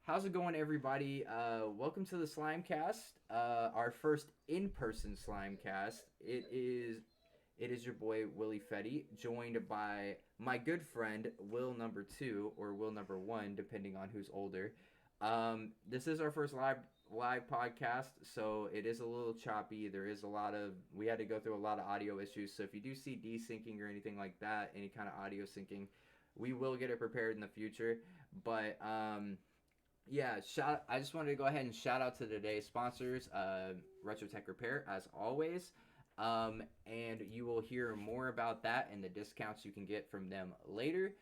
How's it going, everybody? Welcome to the Slimecast, our first in-person Slimecast. It is your boy Willie Fetty, joined by my good friend Will number two or Will number one, depending on who's older. This is our first live podcast, so it is a little choppy. There is a lot of we had to go through a lot of audio issues. So if you do see desyncing or anything like that, any kind of audio syncing, we will get it prepared in the future. But yeah, I just wanted to go ahead and shout out to today's sponsors, Retro Tech Repair, as always. And you will hear more about that and the discounts you can get from them later.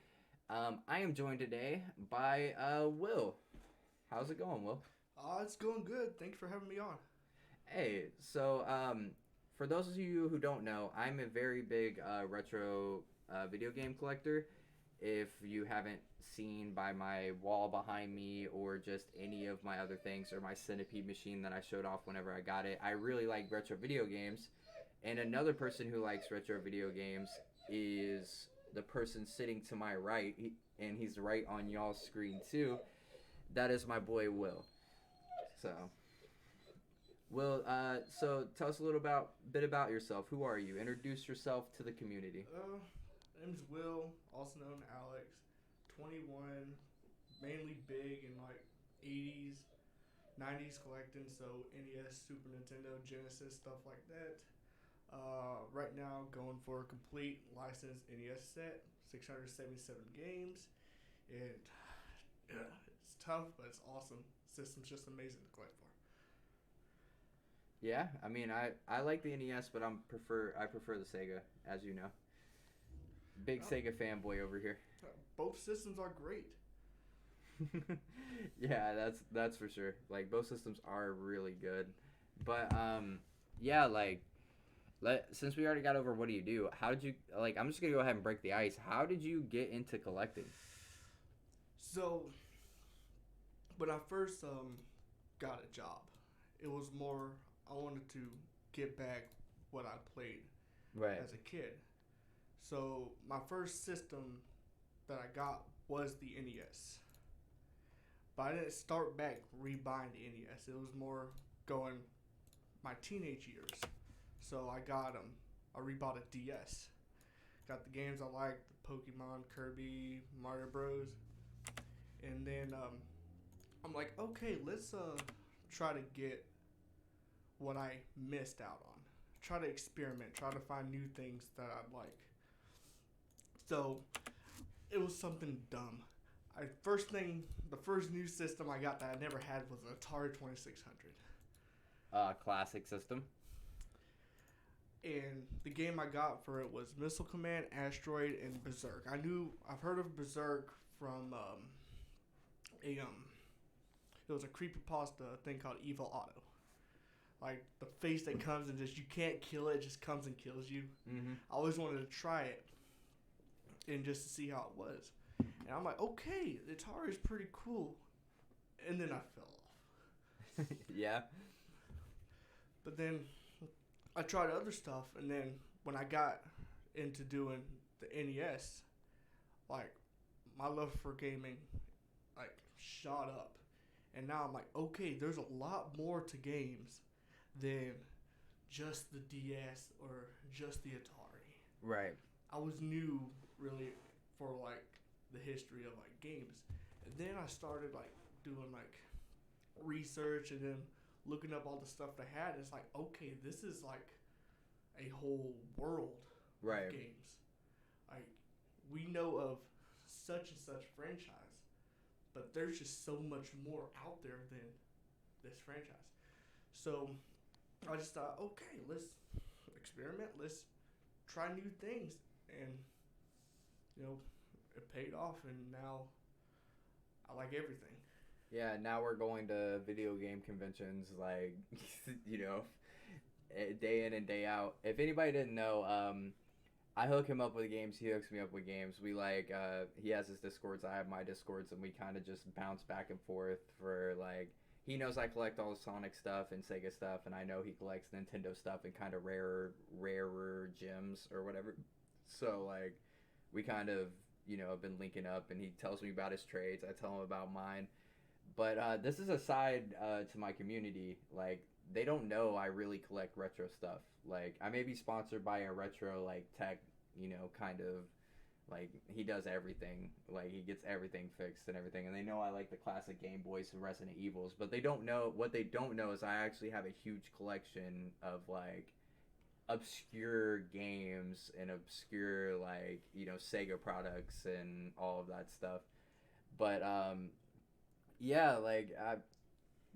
I am joined today by Will. How's it going, Will? It's going good. Thanks for having me on. Hey, so for those of you who don't know, I'm a very big retro video game collector. If you haven't seen by my wall behind me or just any of my other things or my centipede machine that I showed off whenever I got it, I really like retro video games. And another person who likes retro video games is the person sitting to my right, and he's right on y'all's screen too. That is my boy Will. So, Will, so tell us a little bit about yourself. Who are you? Introduce yourself to the community. My name's Will, also known as Alex. 21, mainly big in like 80s, 90s collecting, so NES, Super Nintendo, Genesis, stuff like that. Right now, going for a complete licensed NES set, 677 games, and it's tough, but it's awesome. System's just amazing to collect for. Yeah, I mean, I like the NES, but I prefer the Sega, as you know. Big Well, Sega fanboy over here. both systems are great. Yeah, that's for sure. Like both systems are really good, but yeah, like since we already got over what do you do? How did you like? I'm just gonna go ahead and break the ice. How did you get into collecting? So, when I first got a job, it was more I wanted to get back what I played Right. as a kid. So my first system that I got was the NES. But I didn't start back rebuying the NES. It was more going my teenage years. So I rebought a DS. Got the games I liked, the Pokemon, Kirby, Mario Bros. And then I'm like, okay, let's try to get what I missed out on. Try to experiment, try to find new things that I'd like. So it was something dumb. The first new system I got that I never had was an Atari 2600. Classic system. And the game I got for it was Missile Command, Asteroid, and Berserk. I've heard of Berserk from a it was a creepypasta thing called Evil Auto. Like the face that comes and just you can't kill it, just comes and kills you. Mm-hmm. I always wanted to try it and just to see how it was. And I'm like, okay, the Atari is pretty cool. And then I fell off. Yeah. But then I tried other stuff, and then when I got into doing the NES, like my love for gaming like shot up. And now I'm like, okay, there's a lot more to games than just the DS or just the Atari. Right. I was new really for like the history of like games. And then I started like doing like research and then looking up all the stuff they had. It's like, okay, this is like a whole world Right. of games. Like we know of such and such franchise, but there's just so much more out there than this franchise. So I just thought, okay, let's experiment, let's try new things, and it paid off, and now I like everything. Yeah, now we're going to video game conventions like you know, day in and day out. If anybody didn't know, I hook him up with games. He hooks me up with games. We like he has his Discords. I have my Discords, and we kind of just bounce back and forth for like. He knows I collect all the Sonic stuff and Sega stuff, and I know he collects Nintendo stuff and kind of rarer gems or whatever. So like, we kind of have been linking up, and he tells me about his trades. I tell him about mine. But this is a side to my community. Like they don't know I really collect retro stuff. Like I may be sponsored by a retro like tech, kind of like he does everything. Like he gets everything fixed and everything. And they know I like the classic Game Boys and Resident Evils. But they don't know what they don't know is I actually have a huge collection of like obscure games and obscure like Sega products and all of that stuff. But yeah, like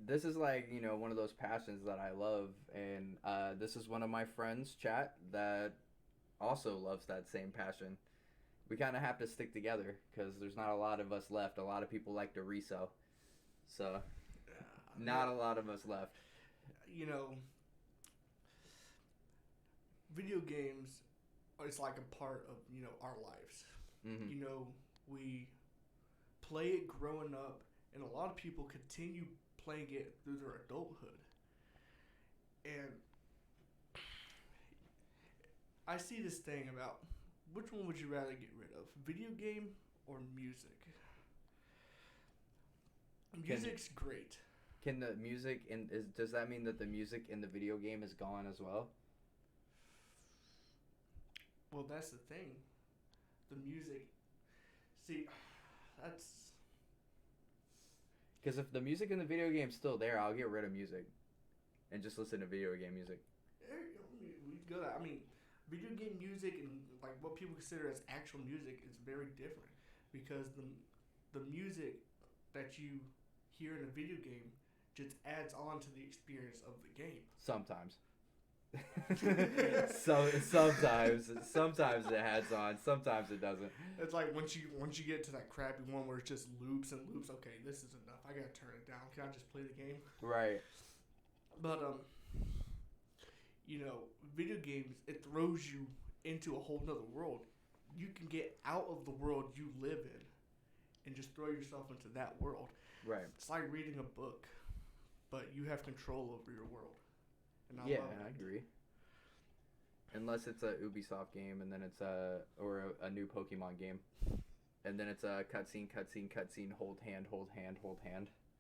this is like one of those passions that I love, and this is one of my friends, chat, that also loves that same passion. We kind of have to stick together because there's not a lot of us left. A lot of people like to resell, so not a lot of us left. You know, video games, it's like a part of our lives. Mm-hmm. We play it growing up, and a lot of people continue playing it through their adulthood. And I see this thing about which one would you rather get rid of, video game or music? Music's great. Can the music does that mean that the music in the video game is gone as well? Well, that's the thing. The music, see, that's because if the music in the video game's still there, I'll get rid of music and just listen to video game music. We go. I mean, video game music and like what people consider as actual music is very different because the music that you hear in a video game just adds on to the experience of the game. Sometimes. sometimes it adds on, sometimes it doesn't. It's like once you get to that crappy one where it just loops and loops. Okay, this is enough. I gotta turn it down. Can I just play the game? Right. But video games, it throws you into a whole nother world. You can get out of the world you live in and just throw yourself into that world. Right. It's like reading a book, but you have control over your world. And I love it. I agree. Unless it's a Ubisoft game, and then it's a new Pokemon game, and then it's a cutscene, hold hand.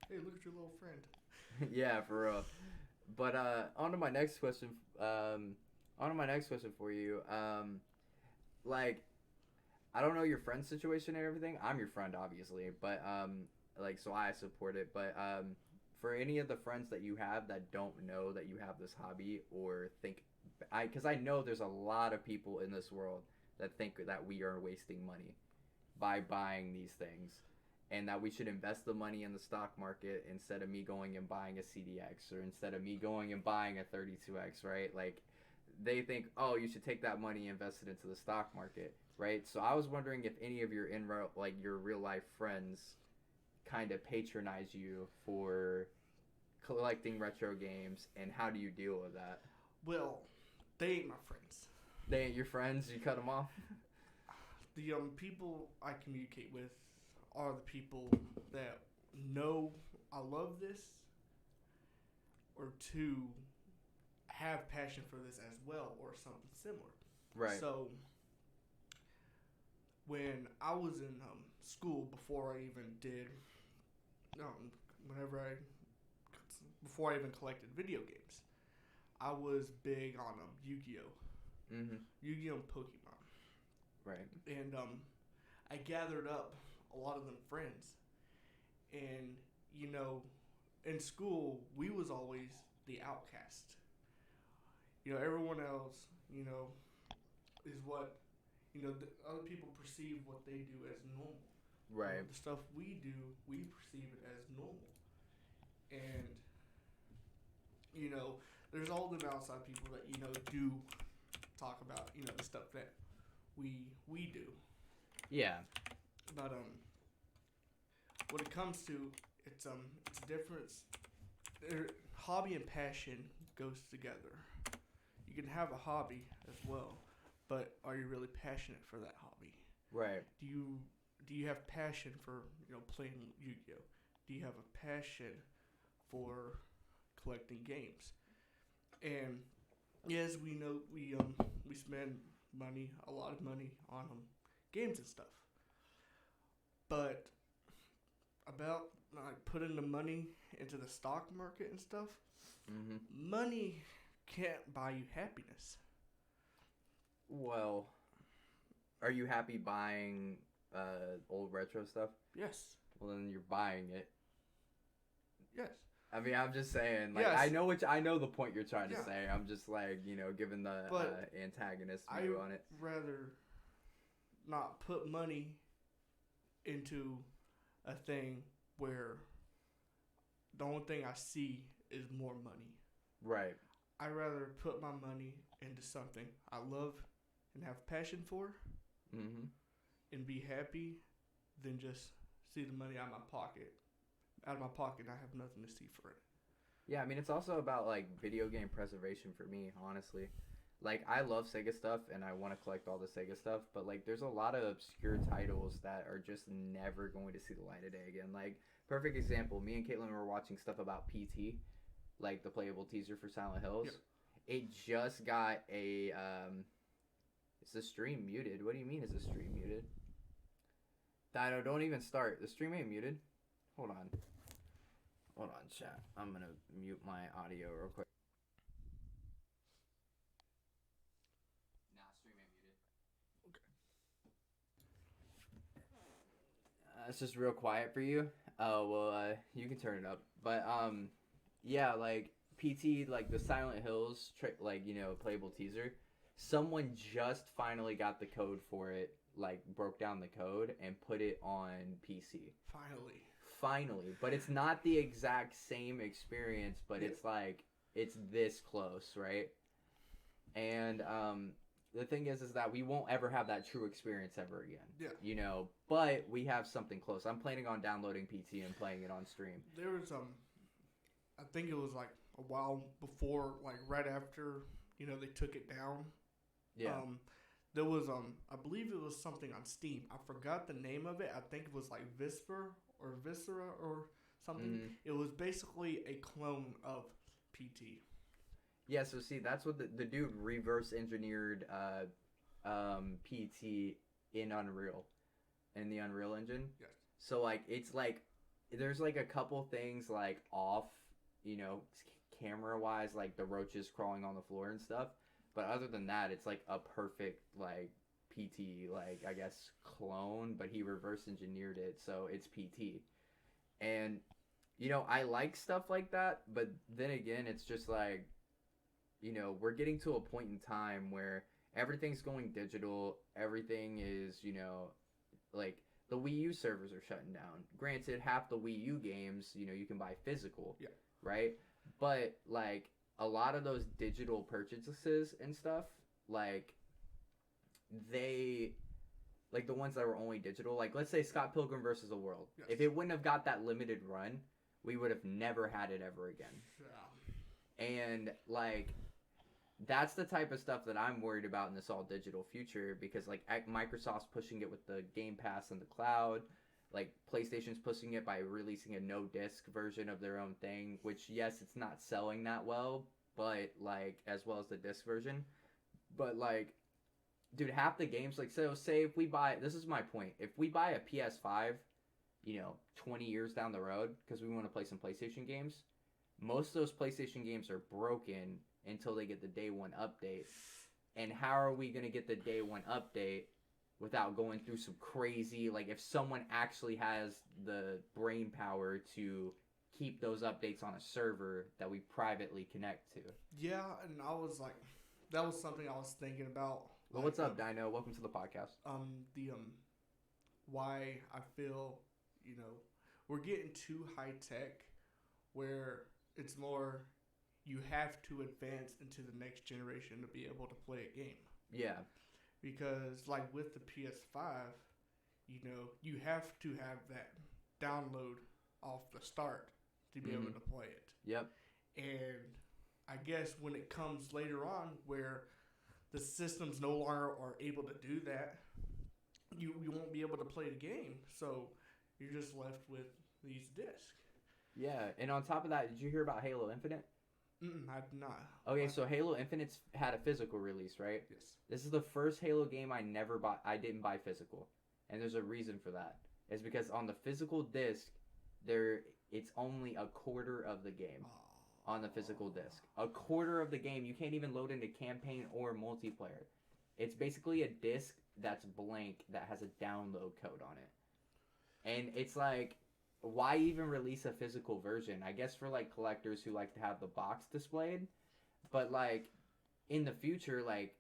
Hey, look at your little friend. Yeah, for real. But on to my next question. For you. Like, I don't know your friend's situation and everything. I'm your friend, obviously, but so I support it. But for any of the friends that you have that don't know that you have this hobby or think, because I know there's a lot of people in this world that think that we are wasting money by buying these things, and that we should invest the money in the stock market instead of me going and buying a CDX or instead of me going and buying a 32X, right? Like, they think, oh, you should take that money and invest it into the stock market, right? So I was wondering if any of your your real life friends kind of patronize you for collecting retro games, and how do you deal with that? Well, they ain't my friends. They ain't your friends? You cut them off? The people I communicate with are the people that know I love this, or two, have passion for this as well, or something similar. Right. So when I was in school, before I even did, before I even collected video games, I was big on Yu-Gi-Oh. Mm-hmm. Yu-Gi-Oh and Pokemon. Right. And I gathered up a lot of them friends, and in school we was always the outcast. Everyone else, is what the other people perceive what they do as normal. Right. The stuff we do, we perceive it as normal. And there's all them outside people that do talk about the stuff that we do. Yeah. But when it comes to it's a difference. Hobby and passion goes together. You can have a hobby as well, but are you really passionate for that hobby? Right. Do you have passion for playing Yu-Gi-Oh? Do you have a passion for collecting games? And yes, we know we spend a lot of money on games and stuff. But about like putting the money into the stock market and stuff. Mm-hmm. Money can't buy you happiness. Well, are you happy buying old retro stuff? Yes. Well, then you're buying it. Yes. I mean, I'm just saying, like, Yes. I know the point you're trying to Yeah. say. I'm just like, giving the antagonist view on it. I'd rather not put money into a thing where the only thing I see is more money. Right. I'd rather put my money into something I love and have passion for, Mm-hmm. and be happy than just see the money out of my pocket. Out of my pocket, I have nothing to see for it. Yeah, I mean, it's also about, like, video game preservation for me, honestly. Like, I love Sega stuff, and I want to collect all the Sega stuff, but, like, there's a lot of obscure titles that are just never going to see the light of day again. Like, perfect example, me and Caitlin were watching stuff about PT, like the playable teaser for Silent Hills. Yep. It just got a, is the stream muted? What do you mean is the stream muted? Dino, don't even start. The stream ain't muted. Hold on. Hold on, chat. I'm gonna mute my audio real quick. Nah, stream ain't muted. Okay. It's just real quiet for you. Oh, well, you can turn it up. But, yeah, like, PT, like, the Silent Hills, playable teaser, someone just finally got the code for it, like, broke down the code and put it on PC. Finally. But it's not the exact same experience, but it's, like, it's this close, right? And, the thing is that we won't ever have that true experience ever again. Yeah. But we have something close. I'm planning on downloading PT and playing it on stream. There was, I think it was like a while before, like right after, they took it down. Yeah. There was, I believe it was something on Steam. I forgot the name of it. I think it was like Viscera or something. Mm-hmm. It was basically a clone of PT. Yeah, so see, that's what the dude reverse engineered PT in Unreal, in the Unreal Engine. Yes. So, like, it's like, there's like a couple things like off, camera-wise, like the roaches crawling on the floor and stuff. But other than that, it's like a perfect, like, PT, like, I guess, clone, but he reverse engineered it, so it's PT. And, I like stuff like that, but then again, it's just like, we're getting to a point in time where everything's going digital. Everything is, like, the Wii U servers are shutting down. Granted, half the Wii U games, you can buy physical. Yeah. Right? But, like, a lot of those digital purchases and stuff, like, they, like, the ones that were only digital, like, let's say Scott Pilgrim vs. the World. Yes. If it wouldn't have got that limited run, we would have never had it ever again. Yeah. And, like, that's the type of stuff that I'm worried about in this all digital future, because, like, Microsoft's pushing it with the Game Pass and the cloud. Like, PlayStation's pushing it by releasing a no-disc version of their own thing, which, yes, it's not selling that well, but, like, as well as the disc version. But, like, dude, half the games, like, so say if we buy, this is my point, if we buy a PS5, 20 years down the road, because we want to play some PlayStation games, most of those PlayStation games are broken until they get the day one update. And how are we going to get the day one update without going through some crazy, like, if someone actually has the brain power to keep those updates on a server that we privately connect to? Yeah, and I was like, that was something I was thinking about. Well, like, what's up, Dino? Welcome to the podcast. Why I feel, we're getting too high tech where it's more, you have to advance into the next generation to be able to play a game. Yeah. Because, like, with the PS5, you have to have that download off the start to be able to play it. Yep. And I guess when it comes later on where the systems no longer are able to do that, you won't be able to play the game. So you're just left with these discs. Yeah, and on top of that, did you hear about Halo Infinite? I've not. Okay, so Halo Infinite's had a physical release, right? Yes. This is the first Halo game I never bought. I didn't buy physical, and there's a reason for that. It's because on the physical disc, it's only a quarter of the game on the physical disc. A quarter of the game. You can't even load into campaign or multiplayer. It's basically a disc that's blank that has a download code on it. And it's like, why even release a physical version? I guess for like collectors who like to have the box displayed. But like in the future, like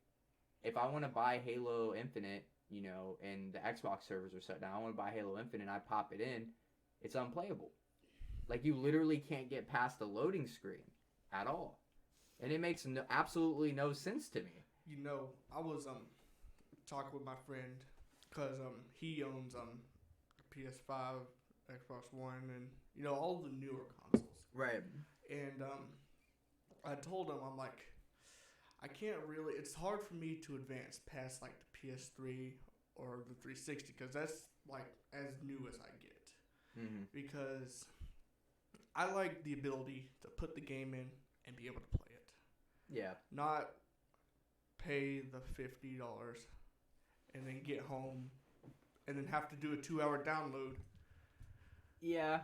if I want to buy Halo Infinite, you know, and the Xbox servers are shut down, I want to buy Halo Infinite, I pop it in, it's unplayable. Like you literally can't get past the loading screen at all. And it makes absolutely no sense to me. You know, I was talking with my friend because he owns PS5, Xbox One, and you know all the newer consoles. Right. And I told him, I'm like, I can't really. It's hard for me to advance past like the PS3 or the 360 because that's like as new as I get. Mm-hmm. Because I like the ability to put the game in and be able to play it. Yeah. Not pay the $50 and then get home and then have to do a 2-hour download. Yeah.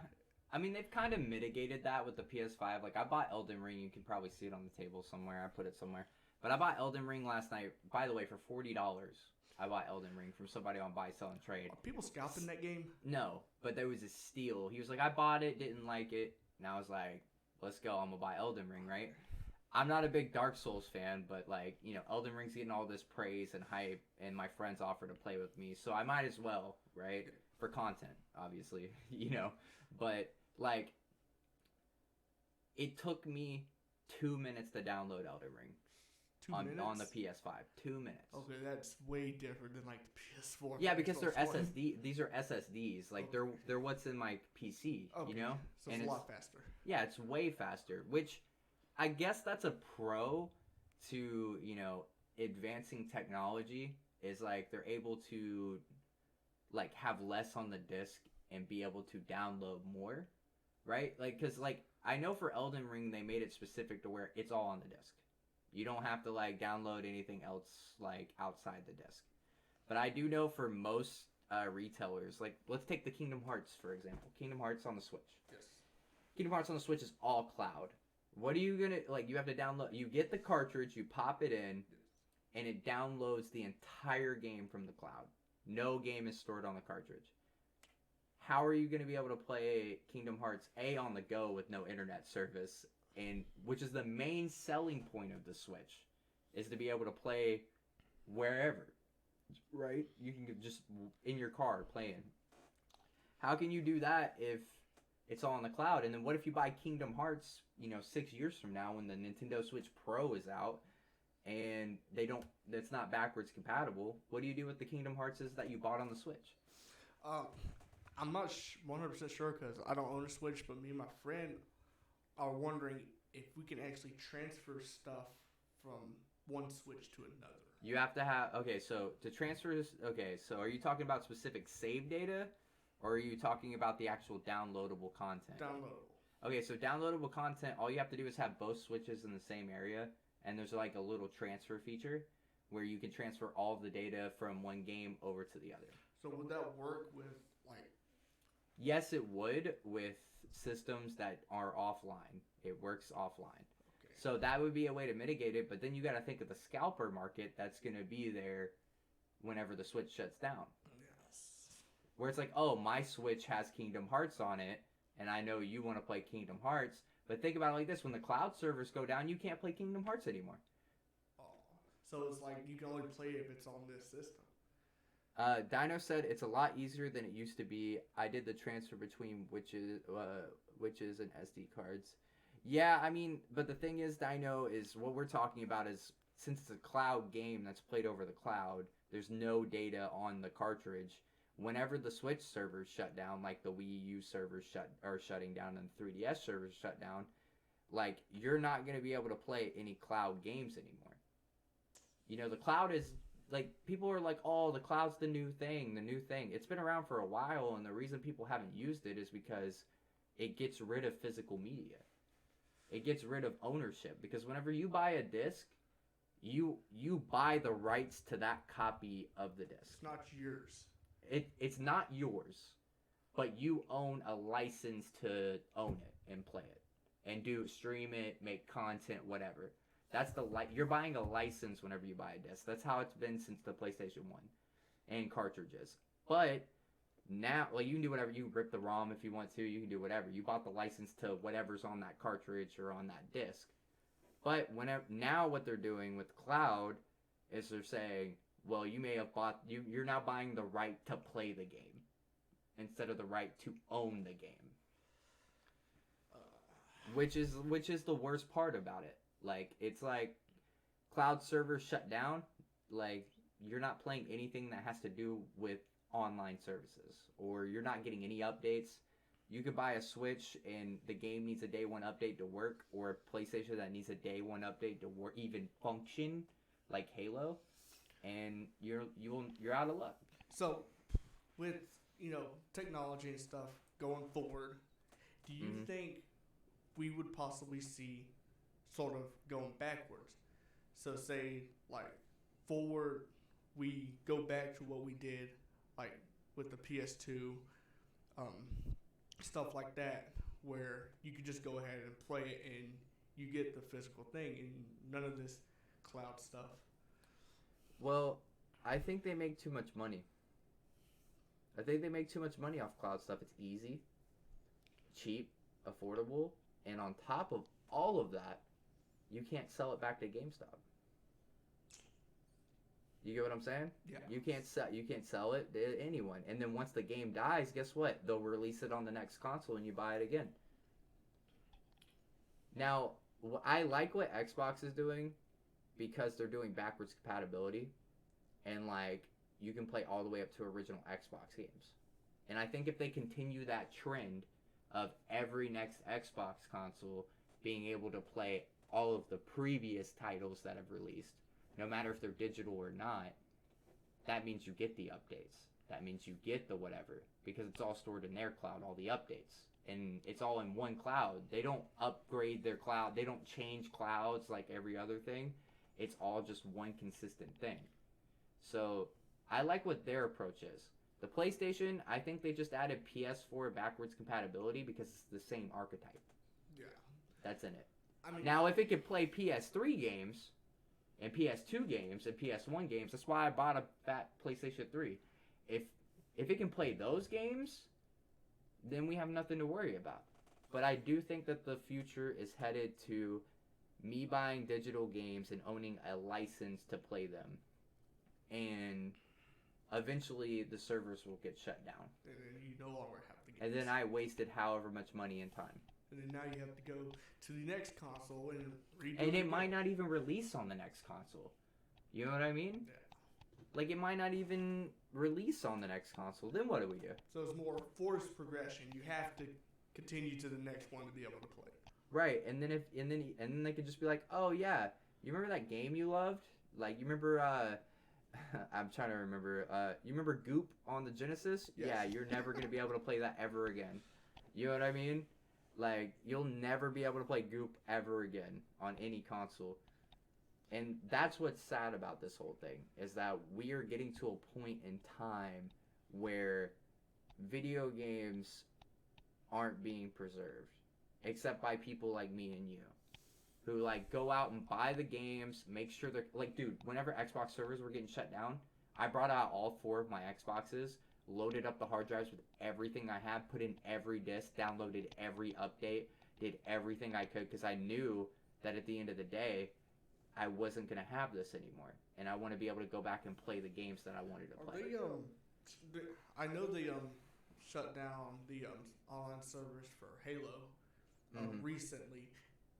I mean, they've kind of mitigated that with the PS5. Like, I bought Elden Ring. You can probably see it on the table somewhere. I put it somewhere. But I bought Elden Ring last night. By the way, for $40, I bought Elden Ring from somebody on Buy, Sell, and Trade. Are people scalping that game? No, but there was a steal. He was like, I bought it, didn't like it. And I was like, let's go. I'm going to buy Elden Ring, right? I'm not a big Dark Souls fan, but like, you know, Elden Ring's getting all this praise and hype, and my friends offer to play with me, so I might as well, right? For content, obviously, you know. But like, it took me 2 minutes to download Elden Ring. 2 minutes? On the PS5. 2 minutes. Okay, that's way different than like the PS4. Yeah, because they're SSD. These are SSDs. Like they're what's in my PC. Okay. You know, So it's a lot faster. Yeah, it's way faster. Which, I guess that's a pro to, you know, advancing technology. Is like they're able to like have less on the disc and be able to download more, right? Like, because like I know for Elden Ring they made it specific to where it's all on the disc. You don't have to like download anything else like outside the disc. But I do know for most retailers, like let's take the Kingdom Hearts for example. Kingdom Hearts on the Switch. Yes. Kingdom Hearts on the Switch is all cloud. What are you gonna like? You have to download. You get the cartridge, you pop it in, and it downloads the entire game from the cloud. No game is stored on the cartridge. How are you gonna be able to play Kingdom Hearts A on the go with no internet service? And which is the main selling point of the Switch, is to be able to play wherever, right? You can just in your car playing. How can you do that if it's all on the cloud? And then what if you buy Kingdom Hearts, you know, 6 years from now when the Nintendo Switch Pro is out and it's not backwards compatible? What do you do with the Kingdom Hearts that you bought on the Switch? I'm not 100% sure because I don't own a Switch, but me and my friend are wondering if we can actually transfer stuff from one Switch to another. You have to have, okay, so to transfer this, okay, so are you talking about specific save data, or are you talking about the actual downloadable content? Downloadable. Okay, so downloadable content, all you have to do is have both Switches in the same area, and there's like a little transfer feature where you can transfer all of the data from one game over to the other. So would that work with like... Yes, it would with systems that are offline. It works offline. Okay. So that would be a way to mitigate it, but then you got to think of the scalper market that's going to be there whenever the Switch shuts down. Yes. Where it's like, oh, my Switch has Kingdom Hearts on it, and I know you want to play Kingdom Hearts, but think about it like this. When the cloud servers go down, you can't play Kingdom Hearts anymore. Oh. So it's like you can only play it if it's on this system. Dino said it's a lot easier than it used to be. I did the transfer between witches and SD cards. Yeah, I mean, but the thing is, Dino, is what we're talking about is since it's a cloud game that's played over the cloud, there's no data on the cartridge. Whenever the Switch servers shut down, like the Wii U servers are shutting down and the 3DS servers shut down, like you're not going to be able to play any cloud games anymore. You know, the cloud is... Like, people are like, oh, the cloud's the new thing. It's been around for a while, and the reason people haven't used it is because it gets rid of physical media. It gets rid of ownership, because whenever you buy a disc, you buy the rights to that copy of the disc. It's not yours. It's not yours, but you own a license to own it and play it and stream it, make content, whatever. That's you're buying a license whenever you buy a disc. That's how it's been since the PlayStation 1 and cartridges. But now, like, you can do whatever. You can rip the ROM if you want to. You can do whatever. You bought the license to whatever's on that cartridge or on that disc. But now what they're doing with cloud is they're saying, well, you may have bought you're now buying the right to play the game instead of the right to own the game. Which is the worst part about it. Like, it's like cloud servers shut down. Like, you're not playing anything that has to do with online services, or you're not getting any updates. You could buy a Switch and the game needs a day one update to work, or a PlayStation that needs a day one update to work, even function, like Halo, and you're out of luck. So, with technology and stuff going forward, do you think we would possibly see sort of going backwards? So, say like forward, we go back to what we did, like with the PS2, stuff like that, where you could just go ahead and play it and you get the physical thing and none of this cloud stuff. Well, I think they make too much money. I think they make too much money off cloud stuff. It's easy, cheap, affordable, and on top of all of that, you can't sell it back to GameStop. You get what I'm saying? Yeah. You can't sell it to anyone. And then once the game dies, guess what? They'll release it on the next console and you buy it again. Now, I like what Xbox is doing because they're doing backwards compatibility, and like you can play all the way up to original Xbox games. And I think if they continue that trend of every next Xbox console being able to play all of the previous titles that have released, no matter if they're digital or not, that means you get the updates. That means you get the whatever, because it's all stored in their cloud, all the updates. And it's all in one cloud. They don't upgrade their cloud. They don't change clouds like every other thing. It's all just one consistent thing. So I like what their approach is. The PlayStation, I think they just added PS4 backwards compatibility because it's the same archetype. Yeah. That's in it. I mean, now, if it could play PS3 games and PS2 games and PS1 games, that's why I bought a fat PlayStation 3. If it can play those games, then we have nothing to worry about. But I do think that the future is headed to me buying digital games and owning a license to play them. And eventually the servers will get shut down. And then you no longer have the games. And then I wasted however much money and time. And then now you have to go to the next console and redo And it it might not even release on the next console. You know what I mean? Yeah. Like, it might not even release on the next console. Then what do we do? So it's more forced progression. You have to continue to the next one to be able to play. Right, and then then they could just be like, oh yeah, you remember that game you loved? Like, you remember I'm trying to remember. You remember Goop on the Genesis? Yes. Yeah, you're never gonna be able to play that ever again. You know what I mean? Like, you'll never be able to play Goop ever again on any console. And that's what's sad about this whole thing, is that we are getting to a point in time where video games aren't being preserved, except by people like me and you, who like go out and buy the games, make sure they're like, dude, whenever Xbox servers were getting shut down, I brought out all 4 of my Xboxes, loaded up the hard drives with everything I had, put in every disc, downloaded every update, did everything I could, because I knew that at the end of the day, I wasn't going to have this anymore. And I want to be able to go back and play the games that I wanted to play. I know they shut down the online servers for Halo recently.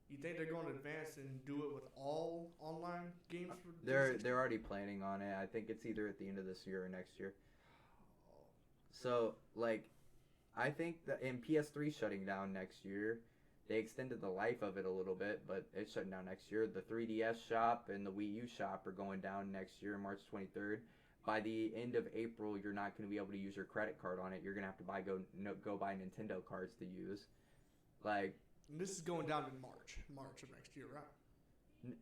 You think they're going to advance and do it with all online games? They're already planning on it. I think it's either at the end of this year or next year. So, like, I think that in PS3 shutting down next year, they extended the life of it a little bit, but it's shutting down next year. The 3DS shop and the Wii U shop are going down next year, March 23rd. By the end of April, you're not going to be able to use your credit card on it. You're going to have to go buy Nintendo cards to use. Like, and this is going down in March of next year, right?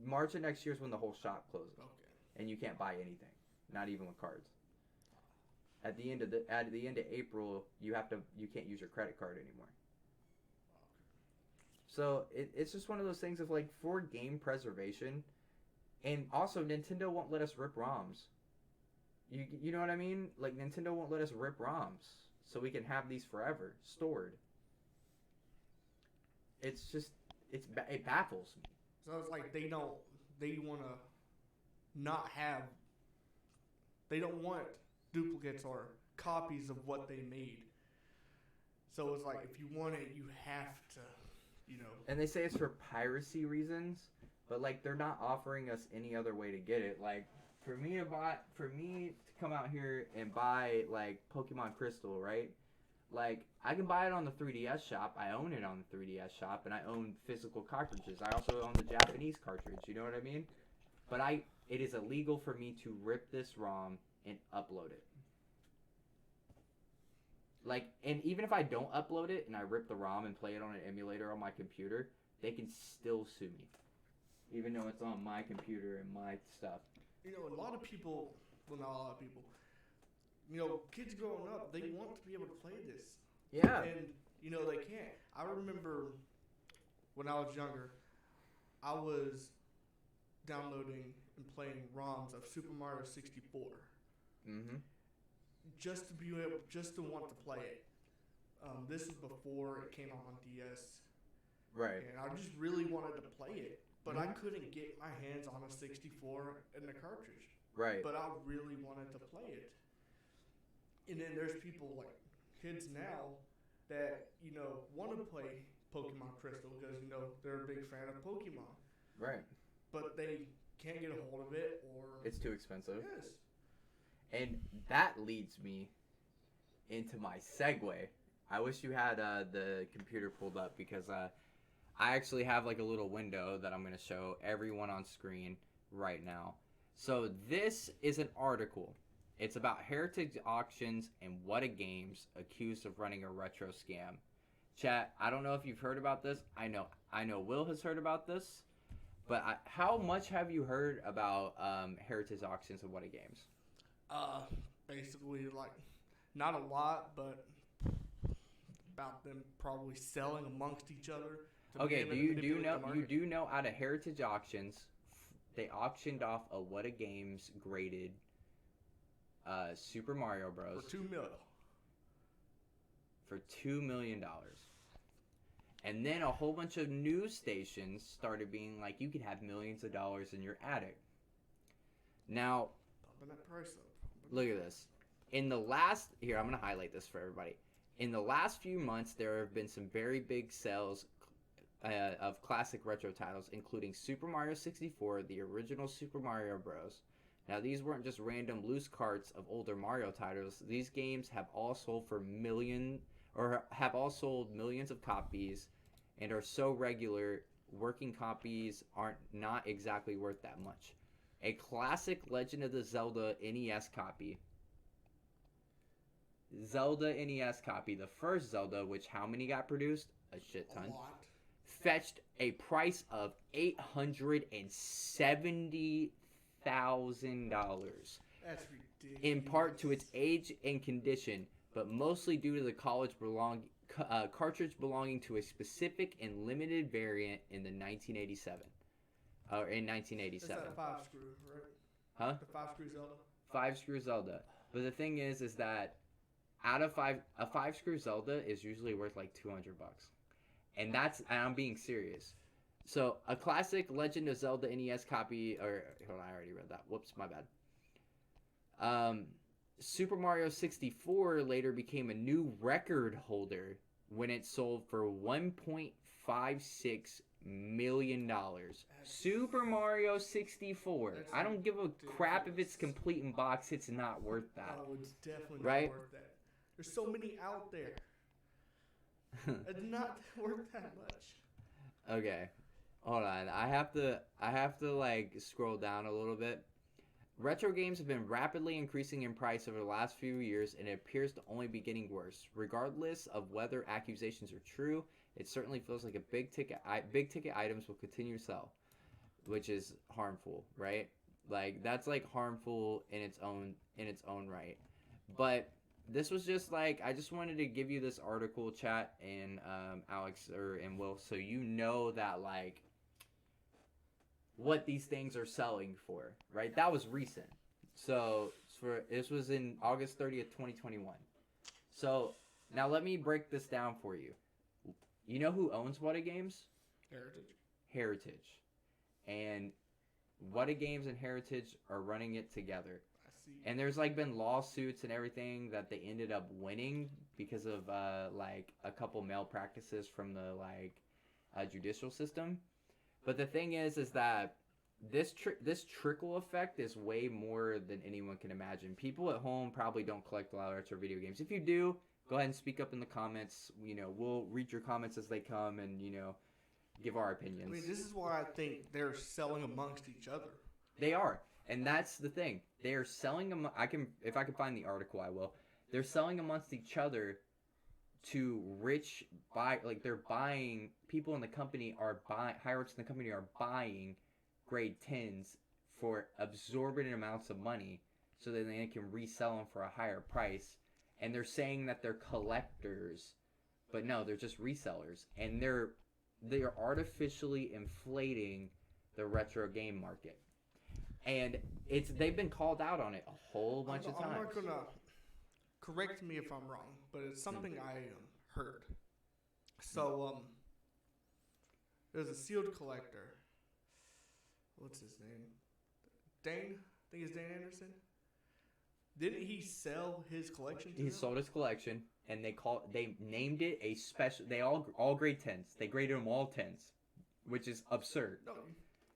March of next year is when the whole shop closes. Okay. And you can't buy anything, not even with cards. At the end of April, you can't use your credit card anymore. So it's just one of those things of like for game preservation, and also Nintendo won't let us rip ROMs. You know what I mean? Like Nintendo won't let us rip ROMs, so we can have these forever stored. It's just it baffles me. So it's like they want to not have, they don't want duplicates or copies of what they made. So it's like if you want it, you have to. And they say it's for piracy reasons, but like they're not offering us any other way to get it. Like for me to come out here and buy like Pokemon Crystal, right? Like I can buy it on the 3DS shop. I own it on the 3DS shop, and I own physical cartridges. I also own the Japanese cartridge. You know what I mean? But it is illegal for me to rip this ROM and upload it. Like, and even if I don't upload it and I rip the ROM and play it on an emulator on my computer, they can still sue me, even though it's on my computer and my stuff. A lot of people, well, not a lot of people, kids growing up, they want to be able to play this. Yeah. And, they can't. I remember when I was younger, I was downloading and playing ROMs of Super Mario 64. Mm-hmm. Just to want to play it. This was before it came out on DS. Right. And I just really wanted to play it. But I couldn't get my hands on a 64 and the cartridge. Right. But I really wanted to play it. And then there's people like kids now that, want to play Pokemon Crystal because, they're a big fan of Pokemon. Right. But they can't get a hold of it or... It's too expensive. Yes. And that leads me into my segue. I wish you had the computer pulled up because I actually have like a little window that I'm going to show everyone on screen right now. So this is an article. It's about Heritage Auctions and What a Games accused of running a retro scam. Chat, I don't know if you've heard about this. I know Will has heard about this. But how much have you heard about Heritage Auctions and What a Games? Basically, like, not a lot, but about them probably selling amongst each other. Okay, you do know out of Heritage Auctions, they auctioned off a What a Games graded Super Mario Bros. For $2 million. For $2 million. And then a whole bunch of news stations started being like, you could have millions of dollars in your attic. Now, pumping that price up. Look at this. I'm going to highlight this for everybody. In the last few months, there have been some very big sales of classic retro titles, including Super Mario 64, the original Super Mario Bros. Now, these weren't just random loose carts of older Mario titles. These games have all sold millions of copies and are so regular, working copies aren't not exactly worth that much. A classic Legend of the Zelda NES copy. The first Zelda, which how many got produced? A shit ton. A lot. Fetched a price of $870,000. That's ridiculous. In part to its age and condition, but mostly due to the cartridge belonging to a specific and limited variant in 1987. In 1987. That's that 5-screw, right? Huh? The 5-screw Zelda? 5-screw Zelda. But the thing is that a 5-screw Zelda is usually worth like $200. And I'm being serious. So a classic Legend of Zelda NES copy, hold on, I already read that. Whoops, my bad. Super Mario 64 later became a new record holder when it sold for $1.56 million. Super Mario 64. I don't give a crap if it's complete in box. It's not worth that. Oh, it's definitely right? not worth that. There's so many out there. It's not worth that much. Okay, hold on. I have to like scroll down a little bit. Retro games have been rapidly increasing in price over the last few years, and it appears to only be getting worse. Regardless of whether accusations are true, it certainly feels like big ticket items will continue to sell, which is harmful, right? Like that's like harmful in its own right. But this was just like, I just wanted to give you this article, chat, and Alex and Will, so you know that like what these things are selling for, right? That was recent. So this was in August 30th, 2021. So now let me break this down for you. You know who owns What Games? Heritage. And What Games and Heritage are running it together. I see. And there's like been lawsuits and everything that they ended up winning because of like a couple malpractices from the judicial system. But the thing is that this trickle effect is way more than anyone can imagine. People at home probably don't collect a lot of retro video games. If you do, go ahead and speak up in the comments. You know, we'll read your comments as they come, and you know, give our opinions. I mean, this is why I think they're selling amongst each other. They are, and that's the thing. They are selling them. If I can find the article, I will. They're selling amongst each other to they're buying. People in the company are buying. Higher ups in the company are buying grade 10s for absorbent amounts of money, so that they can resell them for a higher price. And they're saying that they're collectors, but no, they're just resellers, and they are artificially inflating the retro game market. And they've been called out on it a whole bunch of times. I'm not gonna correct me if I'm wrong, but it's something I heard. So there's a sealed collector. What's his name? Dane? I think it's Dane Anderson. Didn't he sell his collection? He sold his collection, and they named it a special. They all grade 10s. They graded them all 10s, which is absurd. No,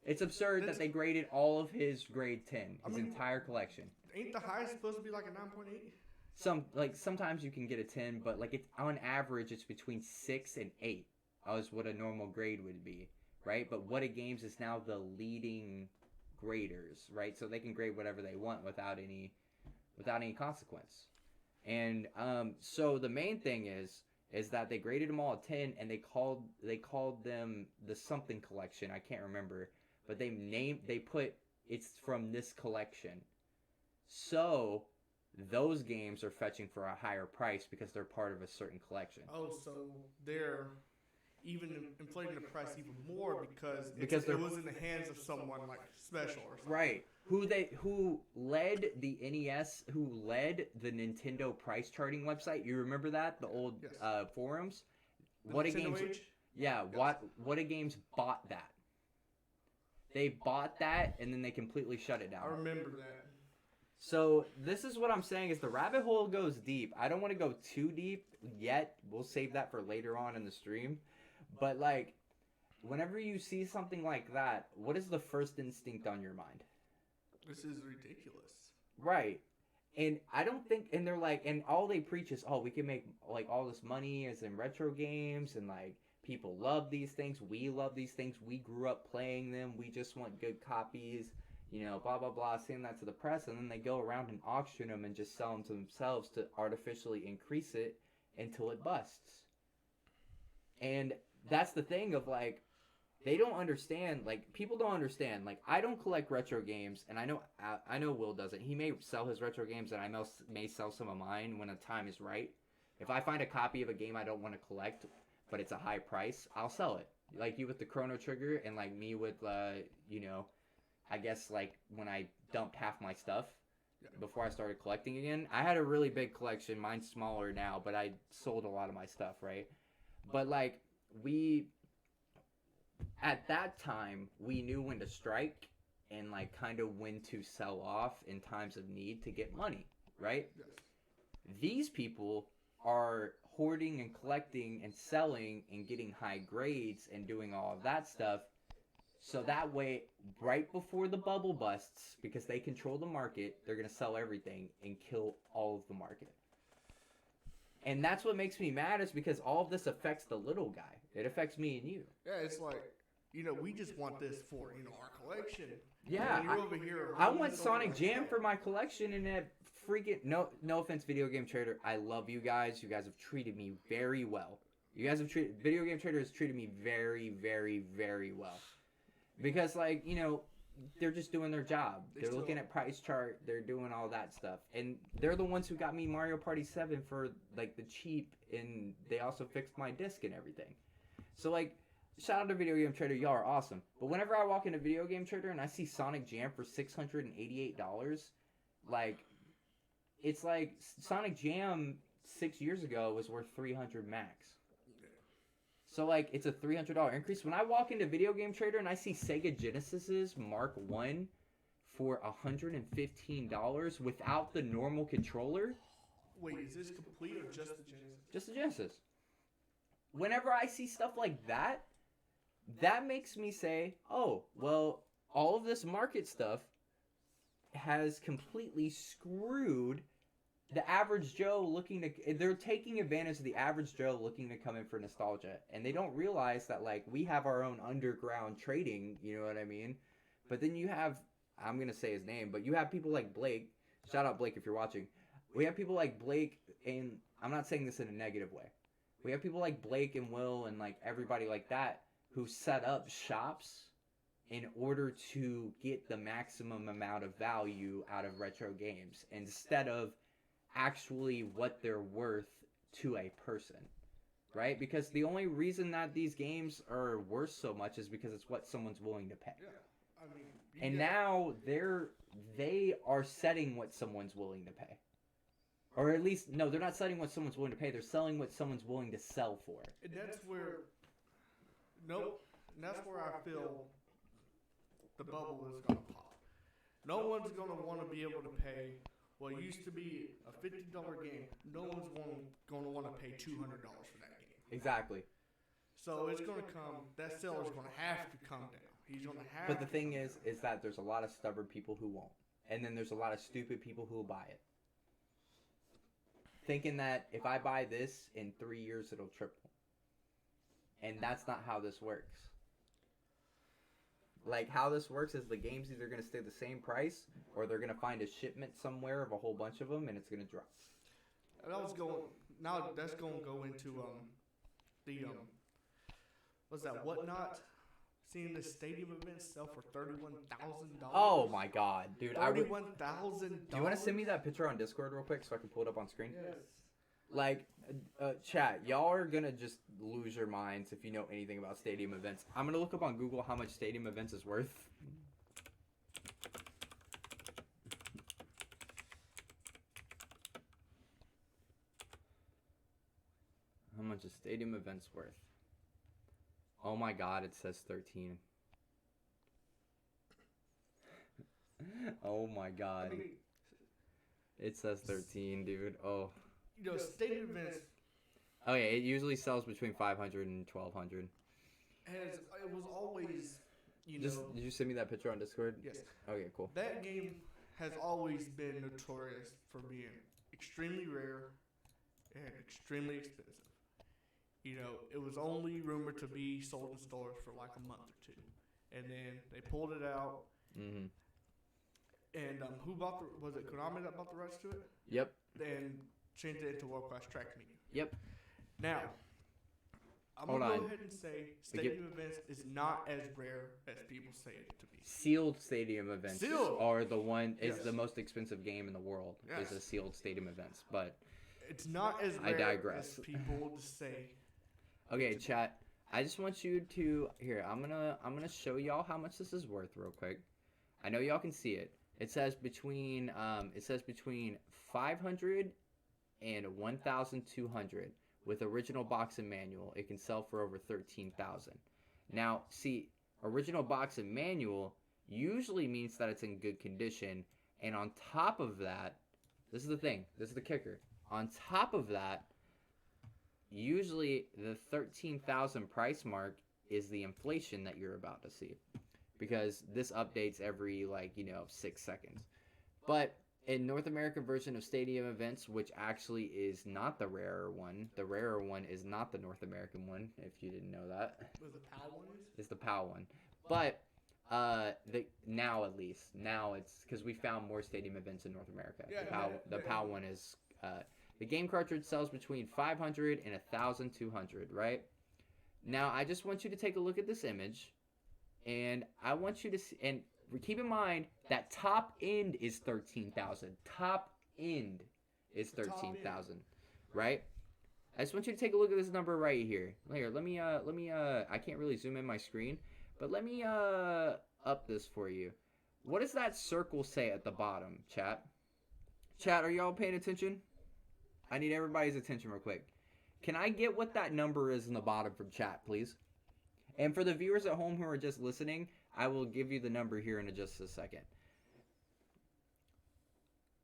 it's absurd that they graded all of his grade 10, his entire collection. Ain't the highest supposed to be like a 9.8? Sometimes you can get a 10, but like it's on average it's between 6 and 8. Is what a normal grade would be, right? But What Games is now the leading graders, right? So they can grade whatever they want without any consequence. And so the main thing is that they graded them all a 10, and they called them the something collection. I can't remember, but they put it's from this collection. So those games are fetching for a higher price because they're part of a certain collection. Oh, so they're even inflating the price even more because it was in the hands of someone like special or something. Right. Who led the NES, who led the Nintendo price charting website? You remember that? The old forums? What Games? Yeah, yes. What Games bought that. They bought that, and then they completely shut it down. I remember that. So this is what I'm saying is the rabbit hole goes deep. I don't want to go too deep yet. We'll save that for later on in the stream. But like, whenever you see something like that, what is the first instinct on your mind? This is ridiculous. Right. And I don't think, and they're like, and all they preach is, oh, we can make like all this money as in retro games, and like people love these things. We love these things. We grew up playing them. We just want good copies, you know, blah, blah, blah, saying that to the press. And then they go around and auction them and just sell them to themselves to artificially increase it until it busts. And that's the thing of like, they don't understand, like, people don't understand. Like, I don't collect retro games, and I know Will doesn't. He may sell his retro games, and I may sell some of mine when the time is right. If I find a copy of a game I don't want to collect, but it's a high price, I'll sell it. Like you with the Chrono Trigger, and like me with, you know, I guess like when I dumped half my stuff before I started collecting again. I had a really big collection. Mine's smaller now, but I sold a lot of my stuff, right? But like, at that time, we knew when to strike and like kind of when to sell off in times of need to get money, right? Yes. These people are hoarding and collecting and selling and getting high grades and doing all of that stuff. So that way, right before the bubble busts, because they control the market, they're going to sell everything and kill all of the market. And that's what makes me mad, is because all of this affects the little guy. It affects me and you. Yeah, it's like, you know, we just want this for, you know, our collection. Yeah, you're over here. I want Sonic Jam for my collection, and that freaking no offense, Video Game Trader. I love you guys. You guys have treated me very well. Video Game Trader has treated me very, very, very well. Because like, you know, they're just doing their job. They're still- looking at price chart. They're doing all that stuff, and they're the ones who got me Mario Party 7 for like the cheap, and they also fixed my disc and everything. So like, shout out to Video Game Trader, y'all are awesome. But whenever I walk into Video Game Trader and I see Sonic Jam for $688, like, it's like Sonic Jam 6 years ago was worth $300 max. So like, it's a $300 increase. When I walk into Video Game Trader and I see Sega Genesis's Mark 1 for $115 without the normal controller. Wait, is this complete or just the Genesis? Just the Genesis. Whenever I see stuff like that, that makes me say, oh, well, all of this market stuff has completely screwed the average Joe looking to... They're taking advantage of the average Joe looking to come in for nostalgia. And they don't realize that, like, we have our own underground trading, you know what I mean? But then you have... I'm going to say his name, but you have people like Blake. Shout out Blake if you're watching. We have people like Blake, and I'm not saying this in a negative way. We have people like Blake and Will and, like, everybody like that who set up shops in order to get the maximum amount of value out of retro games instead of actually what they're worth to a person, right? Because the only reason that these games are worth so much is because it's what someone's willing to pay. Yeah, I mean. And now they are setting what someone's willing to pay. Or at least, no, they're not setting what someone's willing to pay. They're selling what someone's willing to sell for. And that's where, nope, and that's where I feel the bubble is going to pop. No one's going to want to be able to pay what used to be a $50 game. No one's going to want to pay $200 for that game. Exactly. So it's going to come, that seller's going to have to come down. He's going to have But the to thing come is that there's a lot of stubborn people who won't. And then there's a lot of stupid people who will buy it. Thinking that if I buy this, in 3 years it'll triple. And that's not how this works. Like, how this works is the game's either going to stay the same price, or they're going to find a shipment somewhere of a whole bunch of them, and it's going to drop. And I was going, now that's going to go into, what's that, Whatnot? Seeing the stadium events sell for $31,000. Oh my god, dude. $31,000. Do you want to send me that picture on Discord real quick so I can pull it up on screen? Yes. Like, chat, y'all are gonna just lose your minds if you know anything about stadium events. I'm gonna look up on Google how much stadium events is worth. How much is stadium events worth? Oh my god, it says 13. Oh my god. I mean, It says 13, dude. Oh. you know, stadium events Oh yeah, it usually sells between 500 and 1200. it was always, Did you send me that picture on Discord? yes, Okay, cool. that game has always been notorious for being extremely rare and extremely expensive. You know, it was only rumored to be sold in stores for like a month or two, and then they pulled it out. Mhm. And who bought the? Was it Konami that bought the rights to it? Yep. And changed it into World Class Track Media. Yep. Now, I'm Hold gonna on. go ahead and say stadium events is not as rare as people say it to be. Sealed stadium events Sealed. are the one is Yes. the most expensive game in the world. Yes. Is a sealed stadium events, but It's not as I rare digress. as people say. okay, chat. I just want you to here. I'm gonna show y'all how much this is worth real quick. I know y'all can see it. It says between 500 and 1,200 with original box and manual. It can sell for over 13,000. Now, see, original box and manual usually means that it's in good condition, and on top of that, this is the thing. This is the kicker. On top of that, usually the 13,000 price mark is the inflation that you're about to see, because this updates every 6 seconds. But in North American version of stadium events, which actually is not the rarer one is not the North American one, if you didn't know that. Was the PAL one? It's the PAL one. But now it's because we found more stadium events in North America. Yeah, the PAL one is the game cartridge sells between 500 and 1,200, right? Now I just want you to take a look at this image, and I want you to see, and keep in mind that top end is 13,000. Top end is 13,000, right? I just want you to take a look at this number right here. Here, let me I can't really zoom in my screen, but let me up this for you. What does that circle say at the bottom, chat? Chat, are y'all paying attention? I need everybody's attention real quick. Can I get what that number is in the bottom from chat, please? And for the viewers at home who are just listening, I will give you the number here in just a second.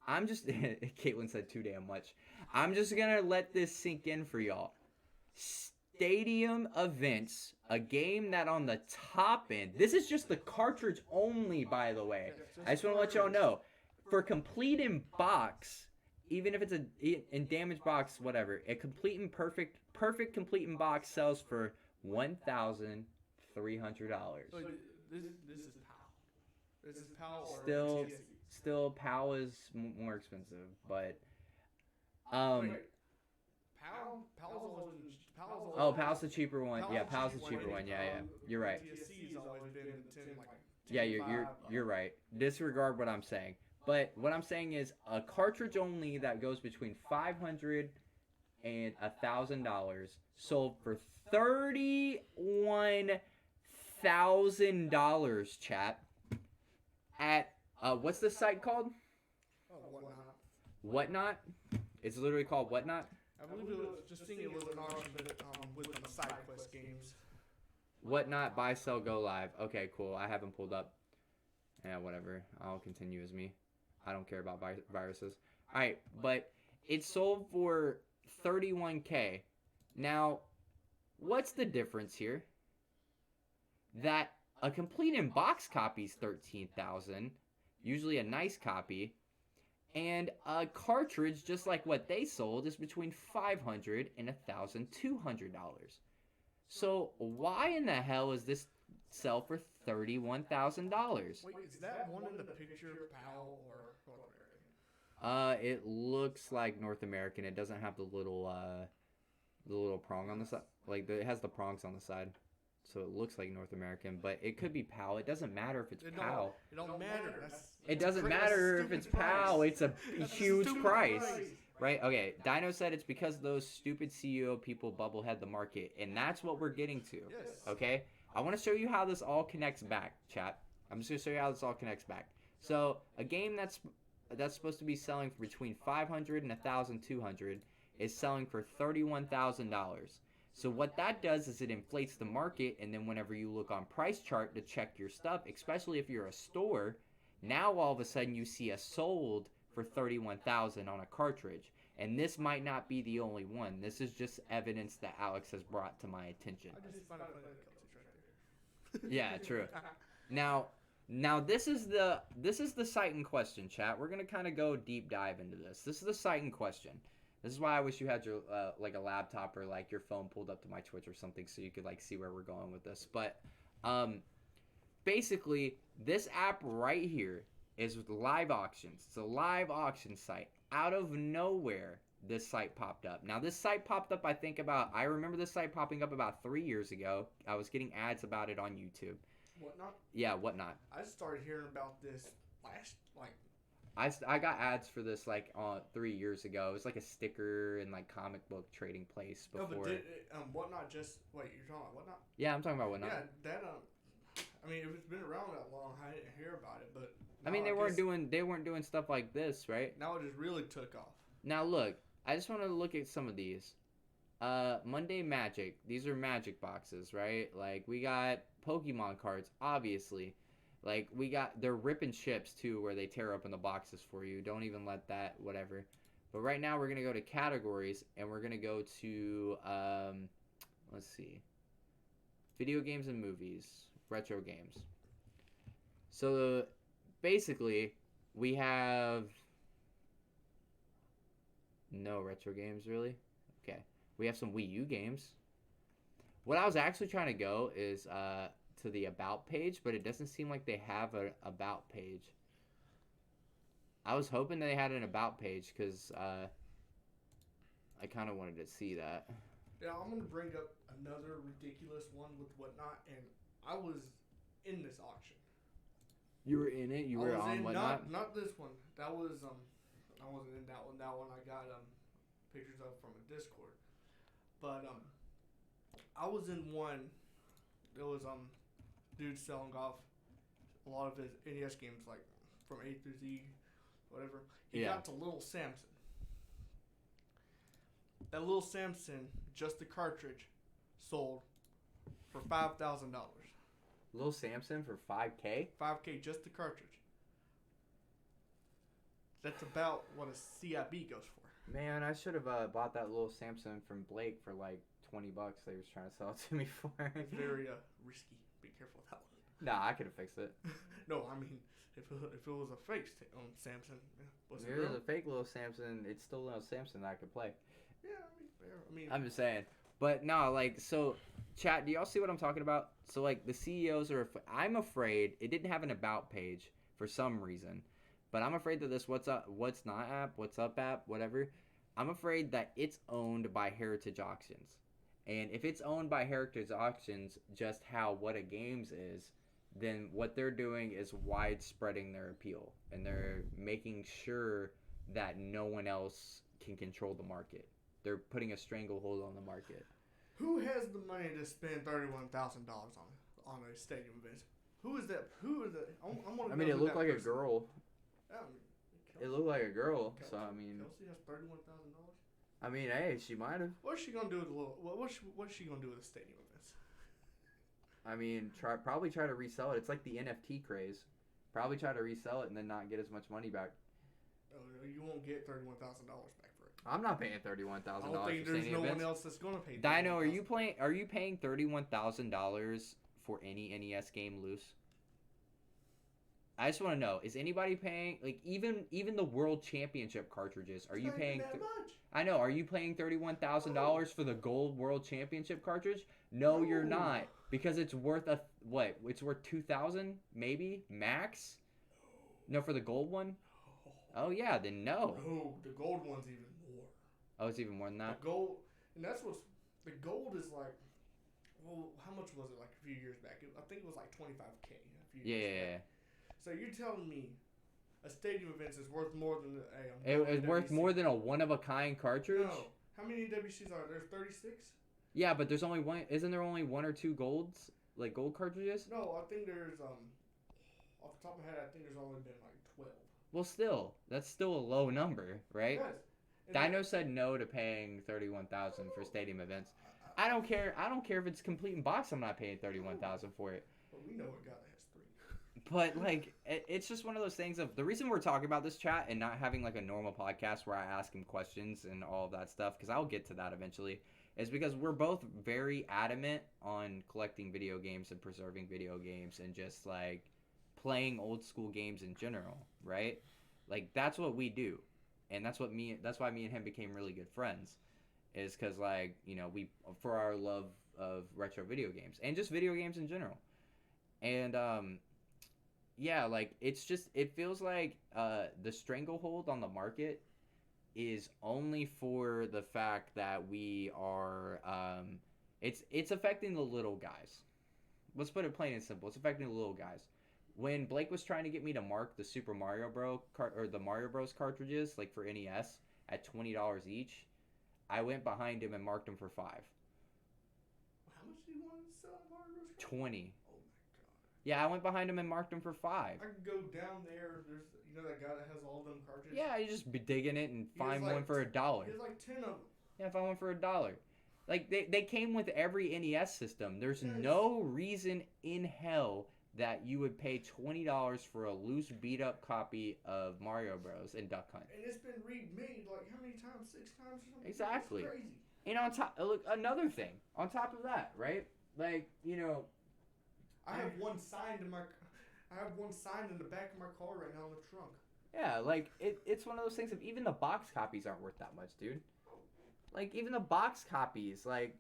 I'm just... Caitlin said too damn much. I'm just going to let this sink in for y'all. Stadium Events, a game that on the top end... This is just the cartridge only, by the way. I just want to let y'all know. For complete in box, even if it's in damaged box, whatever, a complete and perfect complete in box sells for $1,300. So this is PAL. This is PAL. Still PAL is more expensive, but Wait, PAL's the cheaper one. Yeah, PAL's the cheaper one. Yeah, you're right. TSC's always been in 10, like, Yeah, you're right. Disregard what I'm saying. But what I'm saying is a cartridge only that goes between $500 and $1,000 sold for $31,000, chat. At what's the site called? Whatnot. Whatnot? It's literally called Whatnot. I believe it was just seeing it was an auction, but with the side quest games. Whatnot, buy, sell, go live. Okay, cool. I haven't pulled up. Yeah, whatever. I'll continue as me. I don't care about viruses. Alright, but it sold for $31K. Now, what's the difference here? That a complete in box copy is $13,000, usually a nice copy, and a cartridge, just like what they sold, is between $500 and $1,200. So why in the hell is this sell for $31,000? Wait, is that one in the picture PAL or North American? It looks like North American. It doesn't have the little prong on the side. Like it has the prongs on the side, so it looks like North American. But it could be PAL. It doesn't matter if it's PAL. It don't matter. It doesn't matter if it's PAL. It's a huge price. Right? Okay. Dino said it's because those stupid CEO people bubblehead the market, and that's what we're getting to. Yes. Okay. I want to show you how this all connects back, chat. I'm just gonna show you how this all connects back. So a game that's supposed to be selling for between $500 and $1,200 is selling for $31,000. So what that does is it inflates the market, and then whenever you look on price chart to check your stuff, especially if you're a store, now all of a sudden you see a sold for $31,000 on a cartridge. And this might not be the only one. This is just evidence that Alex has brought to my attention. I just found out that Kelsey's right there. Yeah, true. Now this is the site in question, chat. We're gonna kind of go deep dive into this. This is the site in question. This is why I wish you had your like a laptop or like your phone pulled up to my Twitch or something so you could like see where we're going with this. But basically this app right here is with live auctions. It's a live auction site. Out of nowhere, this site popped up. Now this site popped up, I remember this site popping up about 3 years ago. I was getting ads about it on YouTube. Whatnot? Yeah, Whatnot. I started hearing about this I got ads for this like 3 years ago. It was like a sticker and like comic book trading place before. No, but Whatnot just wait. You're talking about Whatnot? Yeah, I'm talking about Whatnot. Yeah, that I mean, if it's been around that long, I didn't hear about it. But I mean, they weren't doing stuff like this, right? Now it just really took off. Now look, I just want to look at some of these. Monday Magic. These are Magic boxes, right? Like we got Pokemon cards, obviously. Like they're ripping ships too, where they tear open the boxes for you. Don't even let that, whatever. But right now we're gonna go to categories, and we're gonna go to let's see, video games and movies, retro games. So basically, we have no retro games really. Okay, we have some Wii U games. What I was actually trying to go is to the about page, but it doesn't seem like they have an about page. I was hoping they had an about page because I kind of wanted to see that. Yeah, I'm gonna bring up another ridiculous one with Whatnot, and I was in this auction. You were in it. You I were was on in whatnot. not this one. That was I wasn't in that one. That one I got pictures of from a Discord. But I was in one. There was dude selling off a lot of his NES games like from A through Z, whatever. He got to Little Samson. That Little Samson, just the cartridge, sold for $5,000. Little Samson for $5K. $5K just the cartridge. That's about what a CIB goes for. Man, I should have bought that Little Samson from Blake for like $20. They was trying to sell it to me for. It's very risky. Be careful with that one. Nah, I could have fixed it. No, I mean, if it was a fake Samson, was If it it was real? a fake Little Samson, it's still Little Samson that I could play. Yeah, I mean, fair. I mean, I'm just saying. But no, like, so, chat, do y'all see what I'm talking about? So, like, the CEOs are, I'm afraid, it didn't have an about page for some reason, but I'm afraid that this what's not app, what's up app, whatever, I'm afraid that it's owned by Heritage Auctions. And if it's owned by Heritage Auctions, just how What a Games is, then what they're doing is widespreading their appeal. And they're making sure that no one else can control the market. They're putting a stranglehold on the market. who has the money to spend $31,000 on a stadium event? Who is that? Who is that? I mean, it looked like a girl. I mean, It looked like a girl, Kelsey, so I mean, Kelsey has $31,000. I mean, hey, she might have. What's she gonna do with the little? What's she gonna do with the stadium events? I mean, probably try to resell it. It's like the NFT craze. Probably try to resell it and then not get as much money back. Oh no, you won't get $31,000 back for it. I'm not paying $31,000 I for don't think there's stadium no events. one else that's gonna pay. Dino, are you $31,000. paying $31,000 for any NES game loose? I just want to know, is anybody paying, like, even the World Championship cartridges, are It's you not paying even that much? I know, are you paying $31,000 for the Gold World Championship cartridge? No, you're No. not, because it's worth it's worth $2,000 maybe max? No, for the gold one? Oh yeah, then no. No, the gold one's even more. Oh, it's even more than that. The gold, and that's what's the gold is like. Well, how much was it like a few years back? I think it was like $25K a few years Yeah. back. So you're telling me a stadium event is worth more than It's worth more than a one-of-a-kind cartridge? No. How many WCs are there? 36? Yeah, but there's only one. Isn't there only one or two golds? Like gold cartridges? No, I think there's off the top of my head, I think there's only been like 12. Well, still, that's still a low number, right? Yes. And Dino said no to paying $31,000 for stadium events. I don't care. I don't care if it's complete in box. I'm not paying $31,000 for it. But we know a guy that has 3. But like, it's just one of those things of the reason we're talking about this chat and not having like a normal podcast where I ask him questions and all of that stuff, because I'll get to that eventually, is because we're both very adamant on collecting video games and preserving video games and just like playing old school games in general, right? Like that's what we do, and that's why me and him became really good friends, is because like, you know, we, for our love of retro video games and just video games in general. And yeah, like it feels like the stranglehold on the market is only for the fact that we are it's affecting the little guys. Let's put it plain and simple. It's affecting the little guys. When Blake was trying to get me to mark the Super Mario Bros. Or the Mario Bros. Cartridges, like for NES, at $20 each, I went behind him and marked them for $5. How much do you want to sell Mario Bros. 20. Oh my god. Yeah, I went behind him and marked them for $5. I can go down there. There's, you know, that guy that has all them cartridges. Yeah, you just be digging it and find like one for $1. He has like 10 of them. Yeah, find one for $1. Like they came with every NES system. There's Yes. no reason in hell that you would pay $20 for a loose, beat up copy of Mario Bros. And Duck Hunt. And it's been remade like how many times? 6 times or something? Exactly. It's crazy. And on top, look, another thing on top of that, right? Like, you know, I have one signed in the back of my car right now in the trunk. yeah, like it's one of those things of even the box copies aren't worth that much, dude. Like even the box copies, like,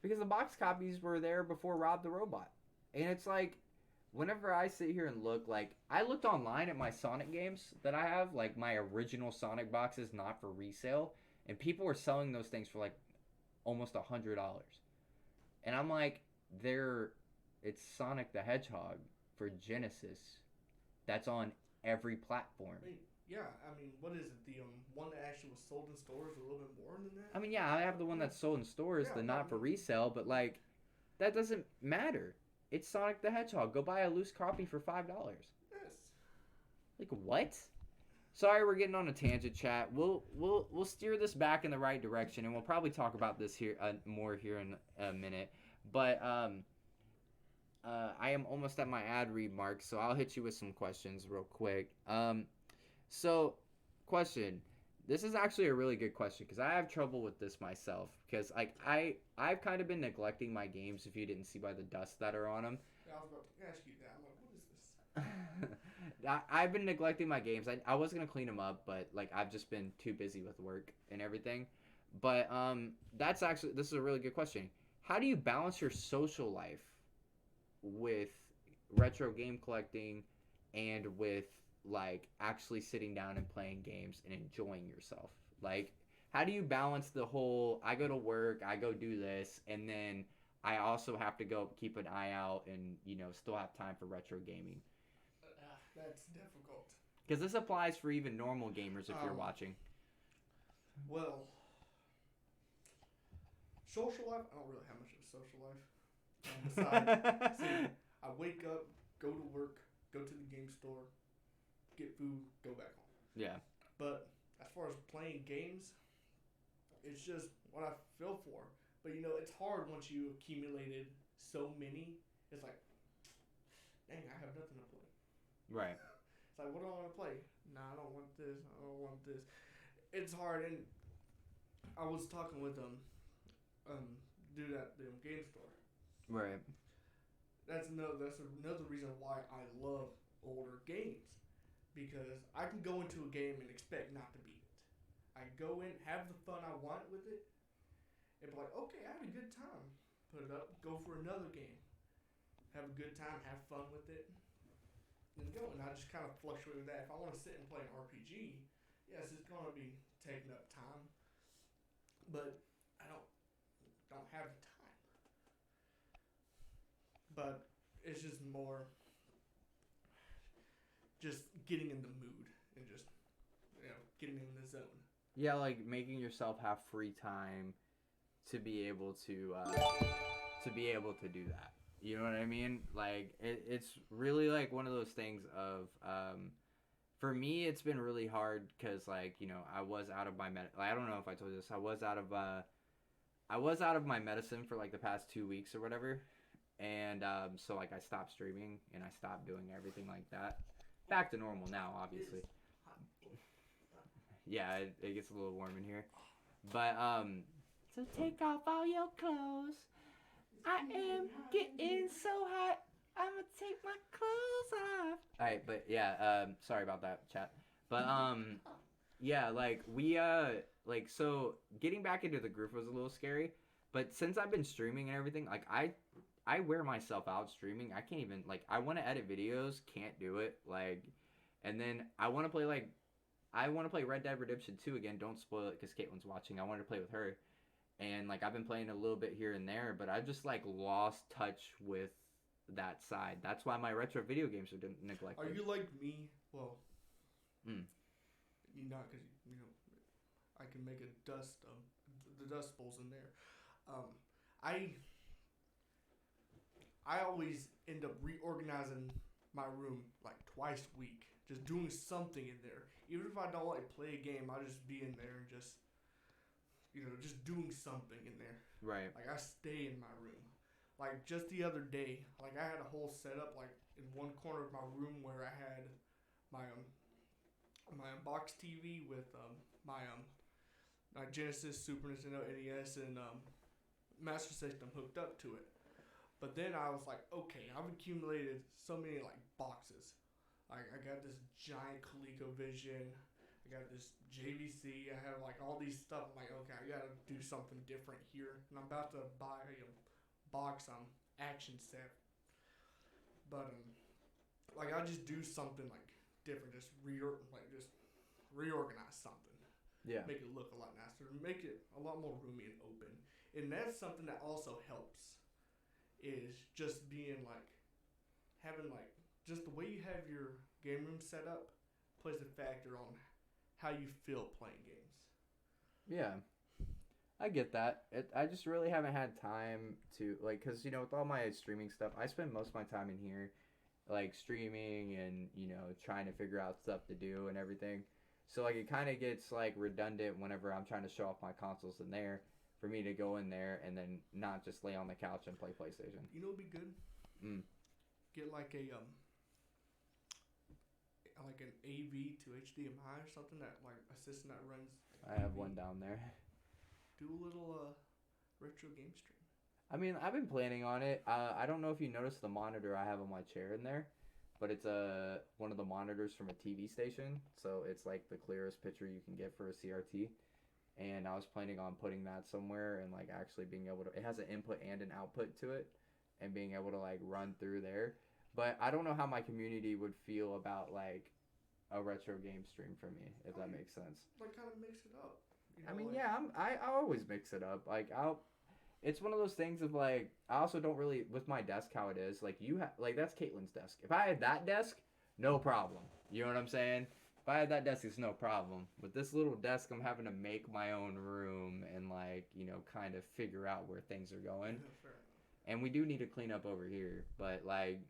because the box copies were there before Rob the Robot. And it's like, whenever I sit here and look, like, I looked online at my Sonic games that I have, like my original Sonic boxes, not for resale, and people were selling those things for like almost $100. And I'm like, it's Sonic the Hedgehog for Genesis that's on every platform. I mean, yeah, I mean, what is it? The one that actually was sold in stores a little bit more than that? I mean, yeah, I have the one that's sold in stores, Yeah, the but I not for mean, resale, but like that doesn't matter. It's Sonic the Hedgehog. Go buy a loose copy for $5. yes. Like what? Sorry, we're getting on a tangent, chat. We'll steer this back in the right direction, and we'll probably talk about this here more here in a minute. But I am almost at my ad read mark, so I'll hit you with some questions real quick. So question. This is actually a really good question because I have trouble with this myself because like I've kind of been neglecting my games if you didn't see by the dust that are on them. Yeah, I was about to ask you that. I'm like, what is this? I've been neglecting my games. I was gonna clean them up, but like I've just been too busy with work and everything. But this is a really good question. How do you balance your social life with retro game collecting and with like actually sitting down and playing games and enjoying yourself? Like, how do you balance the whole I go to work, I go do this, and then I also have to go keep an eye out and still have time for retro gaming? That's difficult. Because this applies for even normal gamers if you're watching. Well, social life, I don't really have much of a social life. Besides, see, I wake up, go to work, go to the game store, get food, go back home. Yeah. But as far as playing games, it's just what I feel for. But it's hard once you accumulated so many. It's like, dang, I have nothing to play. Right. It's like, what do I want to play? Nah, I don't want this. I don't want this. It's hard, and I was talking with dude at the game store. Right. That's another reason why I love older games, because I can go into a game and expect not to beat it. I go in, have the fun I want with it, and be like, okay, I had a good time. Put it up, go for another game, have a good time, have fun with it. And go, and I just kind of fluctuate with that. If I want to sit and play an RPG, yes, it's going to be taking up time, but I don't have the time. But it's just more just getting in the mood and just getting in the zone. Yeah, like making yourself have free time to be able to do that. You know what I mean? Like it's really like one of those things of for me it's been really hard because like I was out of my I don't know if I told you this. I was out of my medicine for like the past 2 weeks or whatever, and so like I stopped streaming and I stopped doing everything like that. Back to normal now, obviously. Yeah, it gets a little warm in here, but so take off all your clothes. I am getting so hot. I'ma take my clothes off. Alright, but yeah, sorry about that, chat. But yeah, like we like so getting back into the group was a little scary. But since I've been streaming and everything, like I wear myself out streaming. I can't even like I want to edit videos, can't do it. Like, and then I want to play Red Dead Redemption 2 again. Don't spoil it because Caitlin's watching. I wanted to play with her. And like I've been playing a little bit here and there, but I've just like lost touch with that side. That's why my retro video games are neglected. Are you like me? Well, you're not, because I can make the dust bowls in there. I always end up reorganizing my room like twice a week, just doing something in there. Even if I don't like play a game, I'll just be in there and just doing something in there. Right. Like I stay in my room. Like just the other day, like I had a whole setup like in one corner of my room where I had my box TV with my Genesis, Super Nintendo, NES, and Master System hooked up to it. But then I was like, okay, I've accumulated so many like boxes. Like I got this giant ColecoVision. I got this JVC. I have like all these stuff. I'm like, okay, I gotta do something different here. And I'm about to buy a box action set. But like I just do something like different, just reorganize something. Yeah. Make it look a lot nicer. Make it a lot more roomy and open. And that's something that also helps. Is just being like having like just the way you have your game room set up plays a factor on how you feel playing games. Yeah, I get that. I just really haven't had time to, like, because, with all my streaming stuff, I spend most of my time in here, like, streaming and, trying to figure out stuff to do and everything. So, like, it kind of gets, like, redundant whenever I'm trying to show off my consoles in there for me to go in there and then not just lay on the couch and play PlayStation. You know what'd be good? Get like a like an AV to HDMI or something that like a system that runs. I have one down there. Do a little retro game stream. I mean, I've been planning on it. I don't know if you noticed the monitor I have on my chair in there, but it's one of the monitors from a TV station, so it's like the clearest picture you can get for a CRT. And I was planning on putting that somewhere and like actually being able to. It has an input and an output to it, and being able to like run through there. But I don't know how my community would feel about like a retro game stream for me, if that makes sense. Like kind of mix it up. I mean, yeah, I always mix it up. Like it's one of those things of like I also don't really with my desk how it is. Like like that's Caitlin's desk. If I had that desk, no problem. You know what I'm saying? If I had that desk, it's no problem. With this little desk, I'm having to make my own room and like kind of figure out where things are going. And we do need to clean up over here, but like.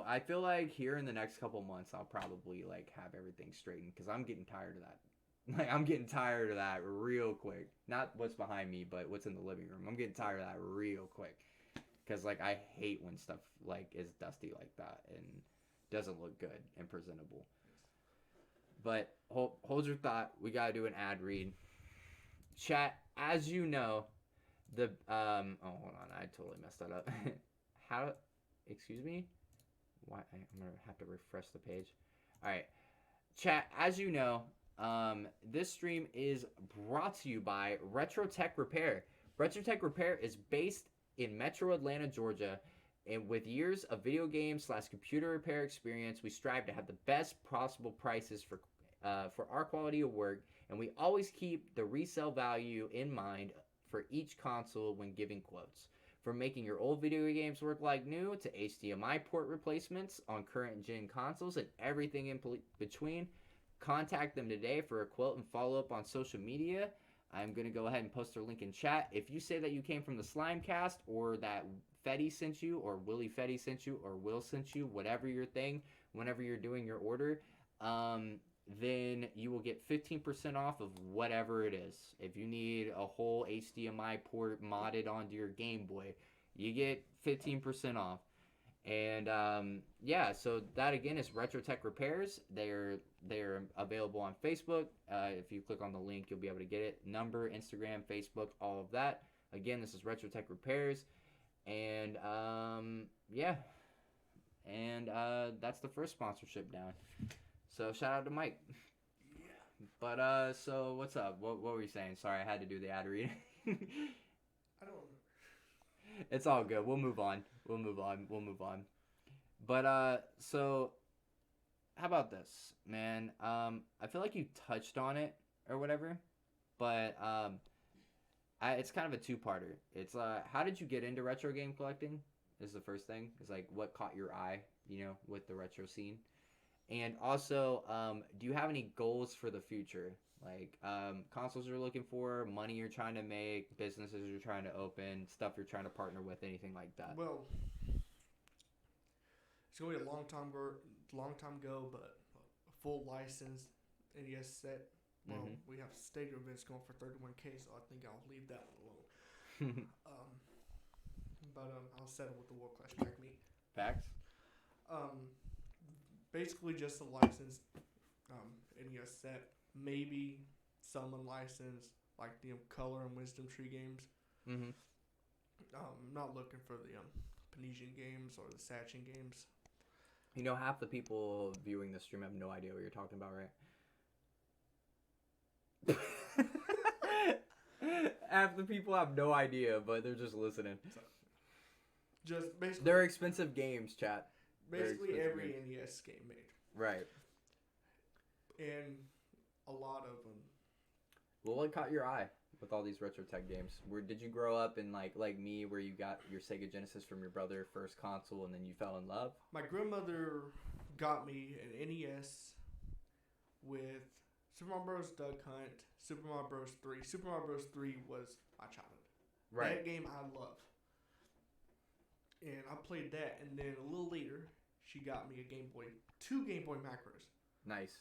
I feel like here in the next couple months, I'll probably like have everything straightened because I'm getting tired of that. Like I'm getting tired of that real quick. Not what's behind me, but what's in the living room. I'm getting tired of that real quick because like I hate when stuff like is dusty like that and doesn't look good and presentable. But hold your thought. We gotta do an ad read. Chat, as you know, hold on, I totally messed that up. Excuse me? Why I'm gonna have to refresh the page. All right, chat. As you know, this stream is brought to you by Retro Tech Repair. Retro Tech Repair is based in Metro Atlanta, Georgia, and with years of video game / computer repair experience, we strive to have the best possible prices for our quality of work, and we always keep the resale value in mind for each console when giving quotes. From making your old video games work like new to HDMI port replacements on current gen consoles and everything in between, contact them today for a quote and follow up on social media. I'm going to go ahead and post their link in chat. If you say that you came from the Slimecast or that Fetty sent you or Willie Fetty sent you or Will sent you, whatever your thing, whenever you're doing your order, then you will get 15% off of whatever it is. If you need a whole HDMI port modded onto your Game Boy, you get 15% off. And yeah, so that again is Retro Tech Repairs. They're available on Facebook. If you click on the link, you'll be able to get it. Number, Instagram, Facebook, all of that. Again, this is Retro Tech Repairs. And yeah. And that's the first sponsorship down. So shout out to Mike. Yeah. But so what's up? What were you saying? Sorry, I had to do the ad read. I don't remember. It's all good. We'll move on. But so how about this, man? I feel like you touched on it or whatever, but it's kind of a two-parter. It's how did you get into retro game collecting? Is the first thing. It's like what caught your eye, with the retro scene. And also, do you have any goals for the future? Like consoles you're looking for, money you're trying to make, businesses you're trying to open, stuff you're trying to partner with, anything like that? Well, it's going to be a long time ago, but a full licensed NES set. Well, we have stadium events going for 31K, so I think I'll leave that one alone. But I'll settle with the World Class Track Meet. Facts? Basically just a licensed NES set. Maybe some unlicensed, like the Color and Wisdom Tree games. I'm not looking for the Panesian games or the Sachin games. Half the people viewing the stream have no idea what you're talking about, right? Half the people have no idea, but they're just listening. So, just basically, they're expensive games, chat. Basically every NES game made. Right. And a lot of them. Well, what caught your eye? with all these retro tech games? Did you grow up in like me, where you got your Sega Genesis from your brother, first console, and then you fell in love? My grandmother got me an NES with Super Mario Bros. Duck Hunt, Super Mario Bros. 3. Super Mario Bros. 3 was my childhood. Right. That game I love. And I played that, and then a little later, she got me two Game Boy Macros. Nice.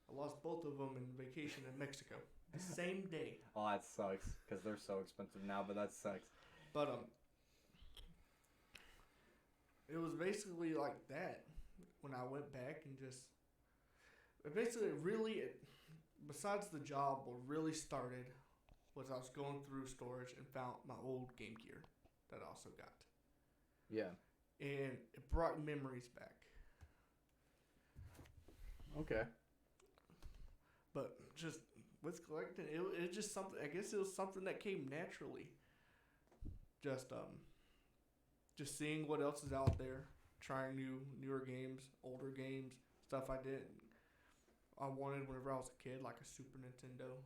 I lost both of them in vacation in Mexico the same day. Oh, that sucks, because they're so expensive now, but that sucks. But it was basically like that when I went back and just basically besides the job, what really started was I was going through storage and found my old Game Gear that I also got. Yeah. And it brought memories back. Okay. But just with collecting, it just something. I guess it was something that came naturally. Just seeing what else is out there, trying newer games, older games, stuff I wanted whenever I was a kid, like a Super Nintendo,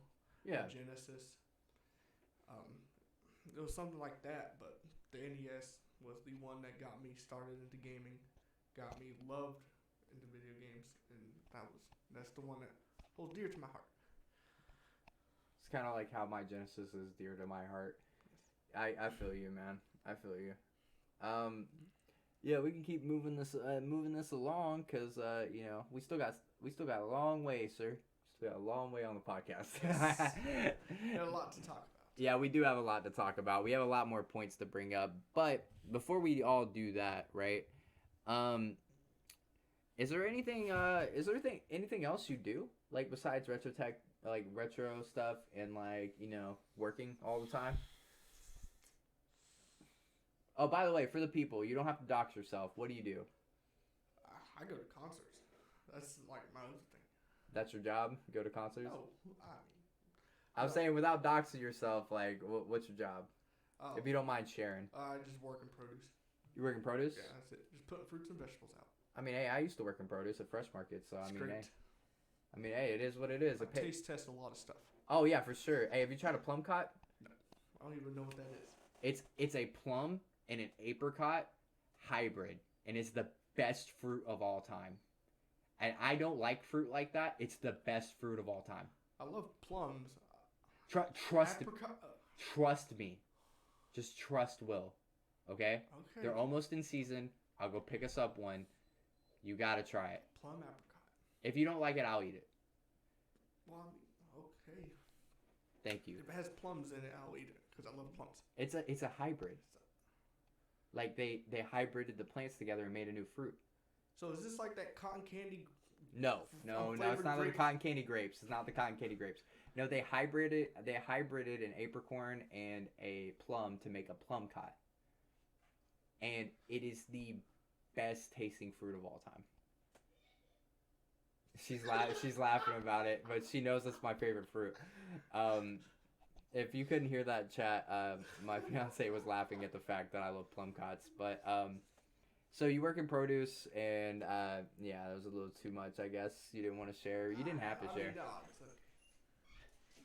Yeah, a Genesis. It was something like that, but the NES was the one that got me started into gaming, got me loved into video games, and that's the one that holds dear to my heart. it's kind of like how my Genesis is dear to my heart. I feel you, man. I feel you. Yeah, we can keep moving this along, because we still got a long way, sir. Still got a long way on the podcast. We had a lot to talk about. Yeah, we do have a lot to talk about. We have a lot more points to bring up. But before we all do that, right? Is there anything else you do, like, besides retro tech, like retro stuff, and working all the time? Oh, by the way, for the people, you don't have to dox yourself. What do you do? I go to concerts. That's like my other thing. That's your job? Go to concerts? No, I was saying, without doxing yourself, like, what's your job? If you don't mind sharing. I just work in produce. You work in produce? Yeah, that's it. Just putting fruits and vegetables out. I mean, hey, I used to work in produce at Fresh Market, so It's great. hey, it is what it is. I taste test a lot of stuff. Oh yeah, for sure. Hey, have you tried a plum cot? No, I don't even know what that is. It's a plum and an apricot hybrid, and it's the best fruit of all time. And I don't like fruit like that. It's the best fruit of all time. I love plums. Trust me. Just trust Will. Okay? Okay. They're almost in season. I'll go pick us up one. You gotta try it. Plum apricot. If you don't like it, I'll eat it. Well, okay. Thank you. If it has plums in it, I'll eat it because I love plums. It's a hybrid. Like they hybrided the plants together and made a new fruit. So is this like that cotton candy? No, it's not like the cotton candy grapes. It's not the cotton candy grapes. No, they hybrided an apricorn and a plum to make a plum cot. And it is the best tasting fruit of all time. She's laughing about it, but she knows it's my favorite fruit. If you couldn't hear that, chat, my fiance was laughing at the fact that I love plum cots. But so you work in produce, and yeah, that was a little too much, I guess. You didn't want to share. You didn't have to share.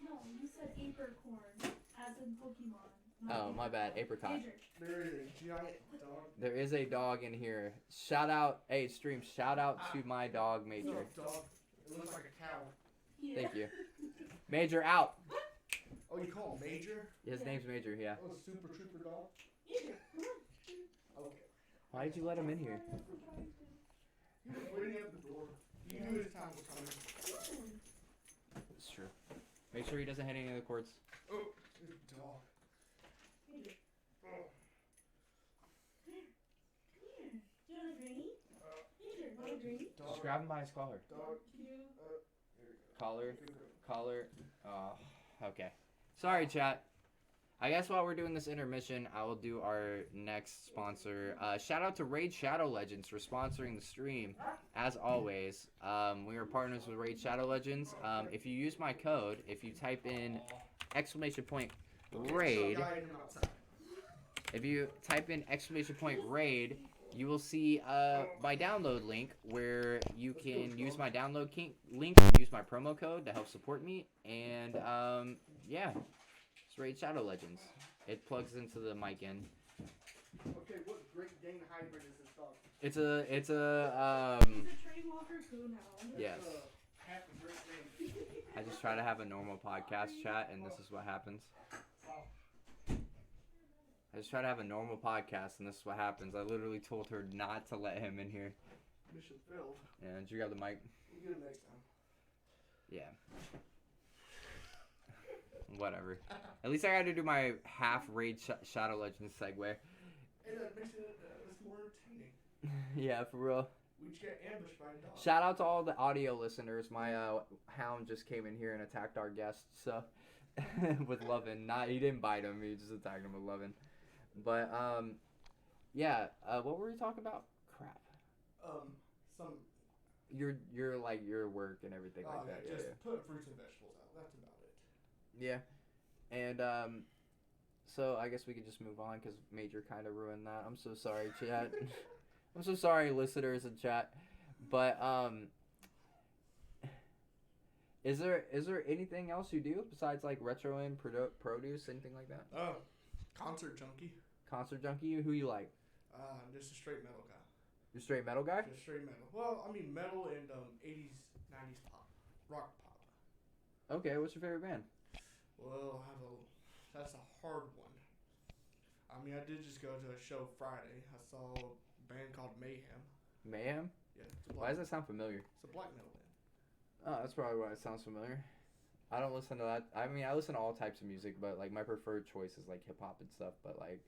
No, you said apricorn, as in Pokemon. Oh, my bad. Apricot. There is a giant dog. There is a dog in here. Shout out, hey, stream, shout out to my dog, Major. No, dog. It looks like a cow. Yeah. Thank you. Major, out. Oh, you call him Major? His name's Major, yeah. Oh, super trooper dog? Major, come on. Okay. Why did you let him in here? He was waiting at the door. He knew his time was coming. It's true. Make sure he doesn't hit any of the cords. Oh, this dog. Major, Oh. come here. Do you want a drink? Major, want a drink? Dog. Just grab him by his collar. Dog. You. There we go. Collar, Good girl. collar. Oh, okay. Sorry, chat. I guess while we're doing this intermission, I will do our next sponsor. Shout out to Raid Shadow Legends for sponsoring the stream. As always, we are partners with Raid Shadow Legends. If you use my code, if you type in !RAID, if you type in !RAID, you will see my download link where you can use my download link and use my promo code to help support me. And yeah. It's Raid Shadow Legends. It plugs into the mic in. Okay, what Great Dane hybrid is this dog? It's a He's a train walker coonhound. Yes. Half a Great Dane. I just try to have a normal podcast chat, and this is what happens. I just try to have a normal podcast, and this is what happens. I literally told her not to let him in here. Mission failed. Yeah, did you grab the mic? We'll get him next time. Yeah. Whatever. At least I got to do my half Raid Shadow Legends segue. Hey, that makes it more entertaining. Yeah, for real. We just got ambushed by a dog. Shout out to all the audio listeners. My hound just came in here and attacked our guest, so with Lovin'. He didn't bite him. He just attacked him with Lovin'. But yeah. What were we talking about? Crap. Some. Your like your work and everything like that. Just Yeah. put fruits and vegetables out. That's about it. Yeah. And so I guess we could just move on because Major kind of ruined that. I'm so sorry, chat. I'm so sorry, listeners in chat. But is there anything else you do besides like retro and produce, anything like that? Oh, concert junkie. Concert junkie? Who you like? I'm just a straight metal guy. You're a straight metal guy? Just straight metal. Well, I mean metal and 80s, 90s pop, rock pop. Okay, what's your favorite band? Well, that's a hard one. I mean, I did just go to a show Friday. I saw a band called Mayhem. Mayhem? Yeah. Why does that sound familiar? It's a black metal band. Oh, that's probably why it sounds familiar. I don't listen to that. I mean, I listen to all types of music, but like my preferred choice is like hip hop and stuff. But like,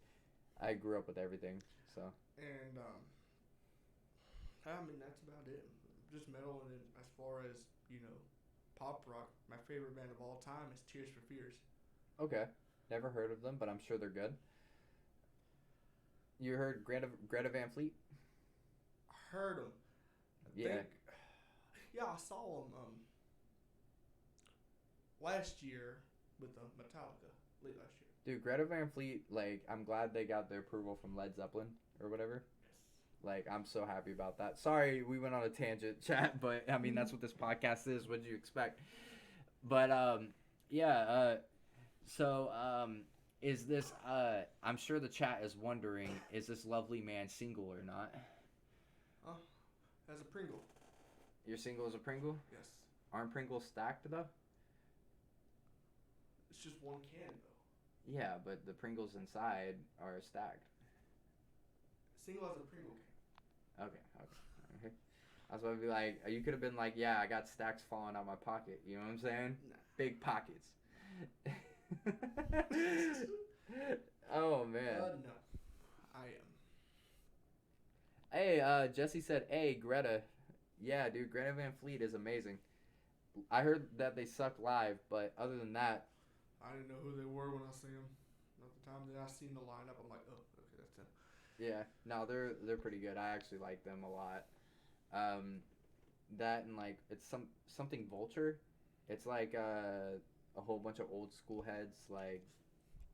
I grew up with everything, so. And I mean that's about it. Just metal, and then as far as pop rock, my favorite band of all time is Tears for Fears. Okay, never heard of them, but I'm sure they're good. You heard Greta Van Fleet? I heard them. Yeah. I saw them last year with Metallica late last year. Dude, Greta Van Fleet, like, I'm glad they got their approval from Led Zeppelin or whatever. Yes. Like, I'm so happy about that. Sorry, we went on a tangent, chat, but I mean, that's what this podcast is. What'd you expect? But, is this, I'm sure the chat is wondering, is this lovely man single or not? As a Pringle. You're single as a Pringle? Yes. Aren't Pringles stacked, though? It's just one can, though. Yeah, but the Pringles inside are stacked. Single as a Pringle can. Okay. I was about to be like, you could have been like, yeah, I got stacks falling out my pocket. You know what I'm saying? Nah. Big pockets. Oh, man. No. I am. Hey, Jesse said, hey, Greta. Yeah, dude, Greta Van Fleet is amazing. I heard that they suck live, but other than that... I didn't know who they were when I seen them. At the time that I seen the lineup, I'm like, oh, okay, that's them. Yeah, no, they're pretty good. I actually like them a lot. That and like it's something Vulture. It's like a whole bunch of old school heads like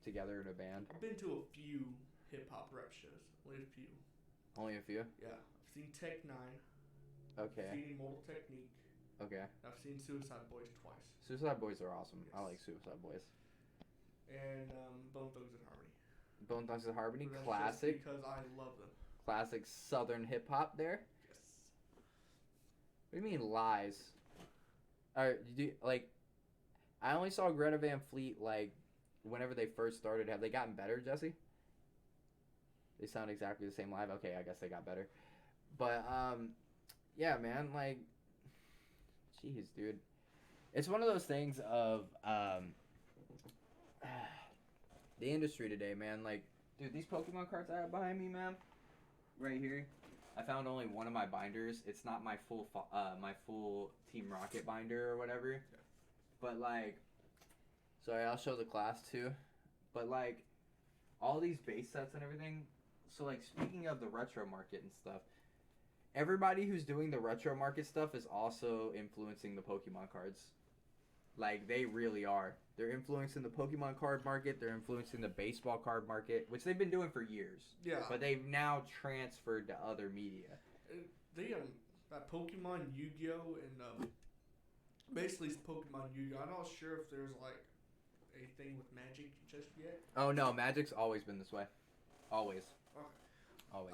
together in a band. I've been to a few hip hop rap shows. Only a few. Only a few. Yeah, I've seen Tech Nine. Okay. I've seen Immortal Technique. Okay. I've seen Suicide Boys twice. Suicide Boys are awesome. Yes. I like Suicide Boys. And Bone Thugs and Harmony. Bone Thugs and Harmony, That's classic. just because I love them. Classic Southern hip hop there. Yes. What do you mean lies? Alright, you do like I only saw Greta Van Fleet like whenever they first started. Have they gotten better, Jesse? They sound exactly the same live. Okay, I guess they got better. But yeah, man, like jeez, dude. It's one of those things of the industry today, man. Like, dude, these Pokemon cards I have behind me, man, right here. I found only one of my binders. It's not my full Team Rocket binder or whatever. Yeah. But like, sorry, I'll show the class too. But like, all these base sets and everything. So like, speaking of the retro market and stuff, everybody who's doing the retro market stuff is also influencing the Pokemon cards. Like, they really are. They're influencing the Pokemon card market. They're influencing the baseball card market, which they've been doing for years. Yeah. But they've now transferred to other media. They that Pokemon, Yu-Gi-Oh, and basically it's Pokemon Yu-Gi-Oh. I'm not sure if there's like a thing with Magic just yet? Oh no, Magic's always been this way. Always. Okay. Always.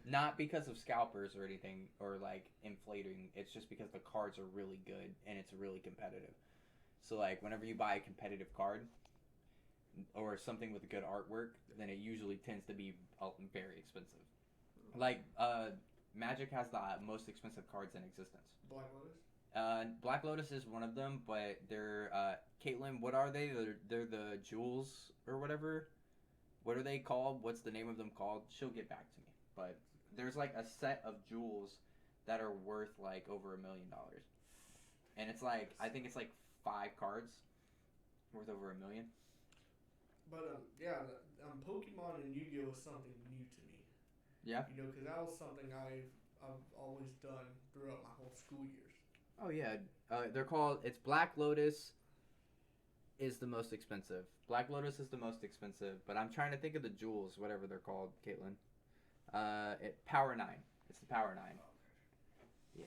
Not because of scalpers or anything, or like inflating. It's just because the cards are really good and it's really competitive. So like whenever you buy a competitive card or something with good artwork, then it usually tends to be very expensive. Like Magic has the most expensive cards in existence. Black Lotus? Black Lotus is one of them, but they're Caitlin. What are they? They're the jewels or whatever. What are they called? What's the name of them called? She'll get back to me. But there's like a set of jewels that are worth like over $1 million, and it's like I think it's like 5 cards worth over $1 million. But yeah, Pokemon and Yu-Gi-Oh was something new to me. Yeah. You know, because that was something I've always done throughout my whole school years. Oh yeah, they're called. It's Black Lotus. Is the most expensive. Black Lotus is the most expensive, but I'm trying to think of the jewels, whatever they're called, Caitlin. Power 9. It's the Power 9. Yeah.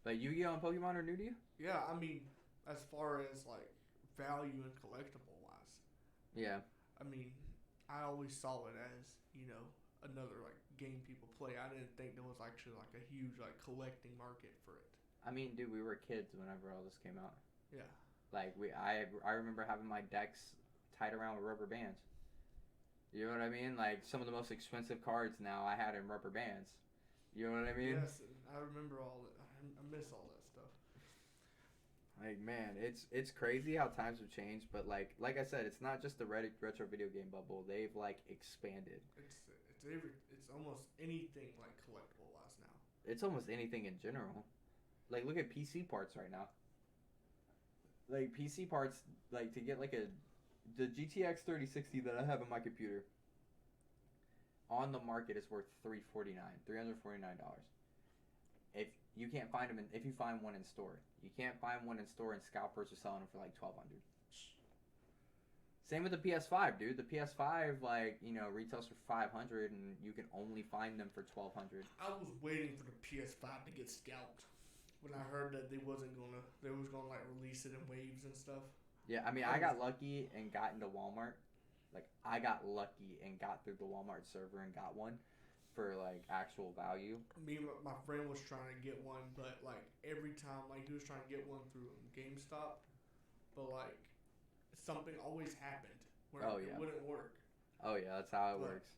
But Yu-Gi-Oh and Pokemon are new to you? Yeah, I mean, as far as like value and collectible wise. Yeah. I mean, I always saw it as, you know, another like game people play. I didn't think there was actually like a huge like collecting market for it. I mean, dude, we were kids whenever all this came out. Yeah. Like I remember having my decks tied around with rubber bands. You know what I mean? Like some of the most expensive cards now I had in rubber bands. You know what I mean? Yes, I remember all that. I miss all that stuff. Like man, it's crazy how times have changed. But like I said, it's not just the retro video game bubble. They've like expanded. It's almost anything like collectible wise now. It's almost anything in general. Like look at PC parts right now. Like PC parts, like to get like the GTX 3060 that I have on my computer on the market is worth $349. If you can't find them, if you find one in store, you can't find one in store, and scalpers are selling them for like $1,200. Same with the PS5, dude. The PS5, like retails for $500, and you can only find them for $1,200. I was waiting for the PS5 to get scalped. When I heard that they was gonna like release it in waves and stuff. Yeah, I mean, I got lucky and got into Walmart. Like, I got lucky and got through the Walmart server and got one for like actual value. Me and my friend was trying to get one, but like every time, like he was trying to get one through GameStop, but like something always happened where it wouldn't work. Oh yeah, that's how it works.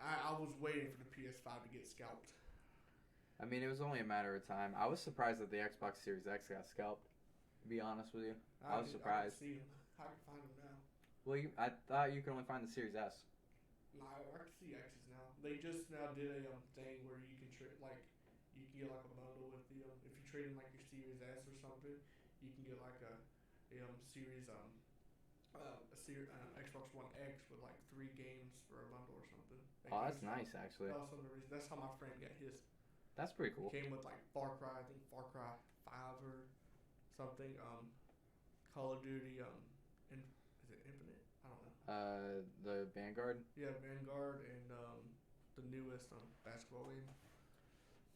I was waiting for the PS5 to get scalped. I mean, it was only a matter of time. I was surprised that the Xbox Series X got scalped, to be honest with you. I was surprised. I can see them. I can find them now. Well, I thought you could only find the Series S. No, I can see X's now. They just now did a thing where you can trade, like, you can get like a bundle with the, if you trade in like your Series S or something, you can get like a Series, Xbox One X with like 3 games for a bundle or something. Oh, that's nice, actually. That's how my friend got his. That's pretty cool. It came with like Far Cry, I think Far Cry 5 or something. Call of Duty. Is it Infinite? I don't know. The Vanguard. Yeah, Vanguard and the newest basketball game.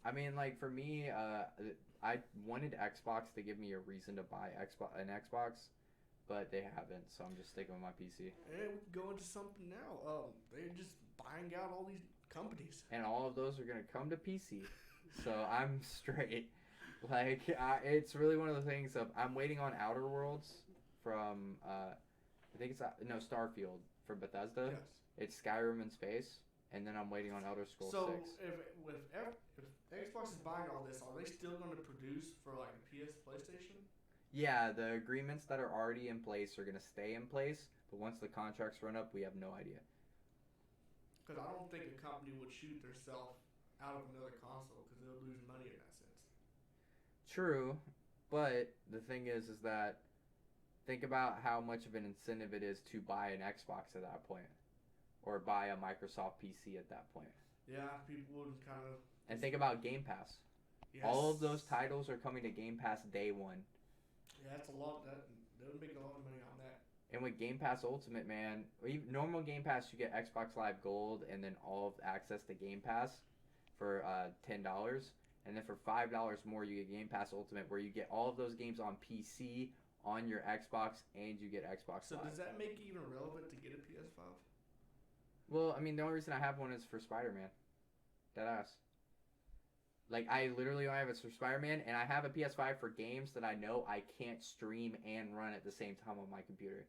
I mean, like for me, I wanted Xbox to give me a reason to buy an Xbox, but they haven't, so I'm just sticking with my PC. And we can go into something now. They're just buying out all these companies, and all of those are gonna come to PC. So I'm straight. Like it's really one of the things of I'm waiting on Outer Worlds from I think it's Starfield from Bethesda. Yes. It's Skyrim in space, and then I'm waiting on Elder Scrolls 6. So if Xbox is buying all this, are they still going to produce for like PlayStation? Yeah, the agreements that are already in place are gonna stay in place, but once the contracts run up, we have no idea. Because I don't think a company would shoot themselves out of another console because they'll lose money in that sense. True, but the thing is that think about how much of an incentive it is to buy an Xbox at that point, or buy a Microsoft PC at that point. Yeah, people would kind of. And think about Game Pass. Yes. All of those titles are coming to Game Pass day one. Yeah, that's a lot. They would make a lot of money on that. And with Game Pass Ultimate, man, normal Game Pass, you get Xbox Live Gold and then all of access to Game Pass for $10. And then for $5 more, you get Game Pass Ultimate, where you get all of those games on PC, on your Xbox and you get Xbox So Live. does that make it even relevant to get a PS5? Well, I mean, the only reason I have one is for Spider-Man. Deadass. Like, I literally only have it for Spider-Man, and I have a PS5 for games that I know I can't stream and run at the same time on my computer.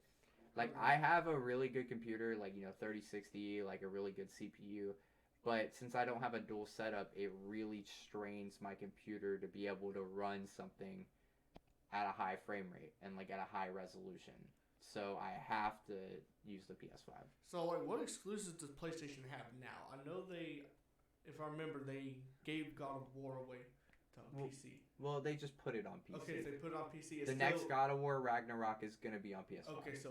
Like, Okay. I have a really good computer, like, 3060, like a really good CPU. But since I don't have a dual setup, it really strains my computer to be able to run something at a high frame rate and, like, at a high resolution. So I have to use the PS5. So, like, what exclusives does PlayStation have now? I know they, if I remember, they gave God of War away to PC. Well, they just put it on PC. Okay, so they put it on PC. It's The next God of War Ragnarok is going to be on PS5. Okay, so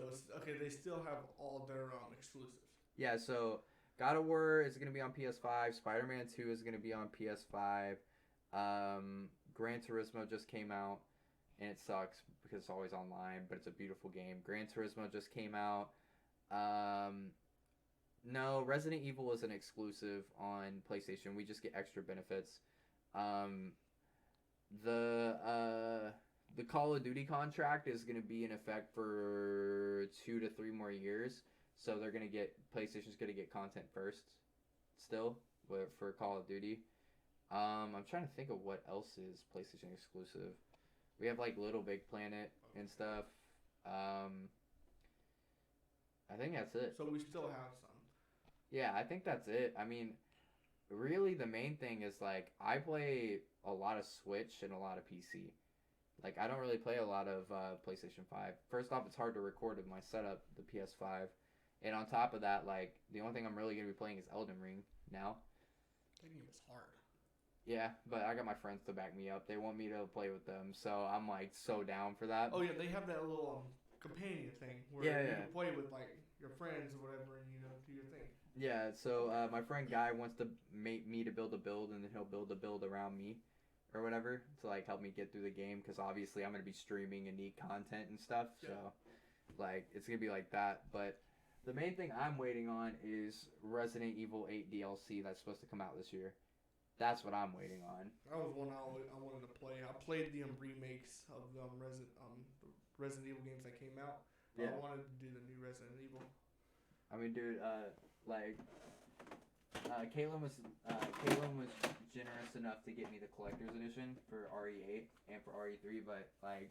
they still have all their exclusives. Yeah, so God of War is going to be on PS5. Spider-Man 2 is going to be on PS5. Gran Turismo just came out, and it sucks because it's always online, but it's a beautiful game. Gran Turismo just came out. No, Resident Evil is an exclusive on PlayStation. We just get extra benefits. The Call of Duty contract is going to be in effect for 2 to 3 more years. So PlayStation's going to get content first still for Call of Duty. I'm trying to think of what else is PlayStation exclusive. We have like Little Big Planet and stuff. I think that's it. So we still have some. Yeah, I think that's it. I mean, really the main thing is like I play a lot of Switch and a lot of PC. Like I don't really play a lot of PlayStation 5. First off, it's hard to record with my setup, the PS5. And on top of that, like the only thing I'm really going to be playing is Elden Ring now. That game is hard. Yeah, but I got my friends to back me up. They want me to play with them, so I'm like so down for that. Oh yeah, they have that little companion thing where you can play with like your friends or whatever, and do your thing. Yeah, so my friend Guy wants to make me to build a build, and then he'll build a build around me, or whatever, to like help me get through the game. Because obviously I'm gonna be streaming and need content and stuff, so like it's gonna be like that. But the main thing I'm waiting on is Resident Evil 8 DLC that's supposed to come out this year. That's what I'm waiting on. That was one I wanted to play. I played the remakes of the Resident Evil games that came out. But I wanted to do the new Resident Evil. I mean, dude, Caitlin was generous enough to get me the collector's edition for RE8 and for RE3, but like,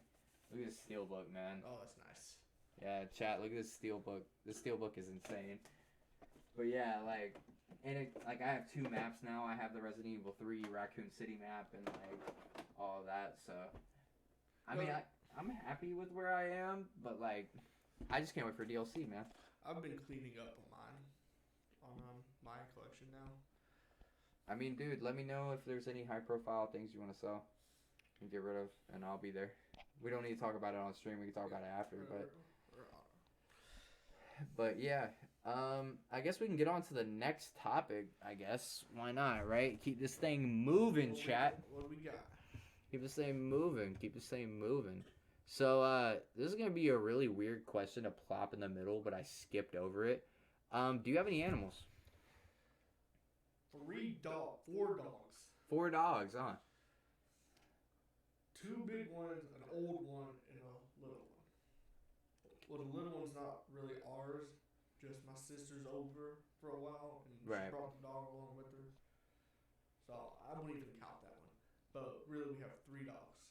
look at this steelbook, man. Oh, that's nice. Yeah, chat. Look at this steelbook. This steelbook is insane. But yeah, like, and I have 2 maps now. I have the Resident Evil 3 Raccoon City map and like all of that. So, I mean, I'm happy with where I am, but like, I just can't wait for DLC, man. I've been cleaning up on my collection now. I mean, dude, let me know if there's any high-profile things you want to sell and get rid of, and I'll be there. We don't need to talk about it on stream. We can talk about it after, but yeah. I guess we can get on to the next topic. I guess why not, right? Keep this thing moving, chat. What do we got? Keep this thing moving. Keep this thing moving. So this is gonna be a really weird question to plop in the middle, but I skipped over it. Do you have any animals? 4 dogs. 4 dogs, huh? 2 big ones, an old one, and a little one. Well, the little one's not really ours. Just my sister's over for a while, and she brought the dog along with her. So I wouldn't even count that one. But really, we have 3 dogs.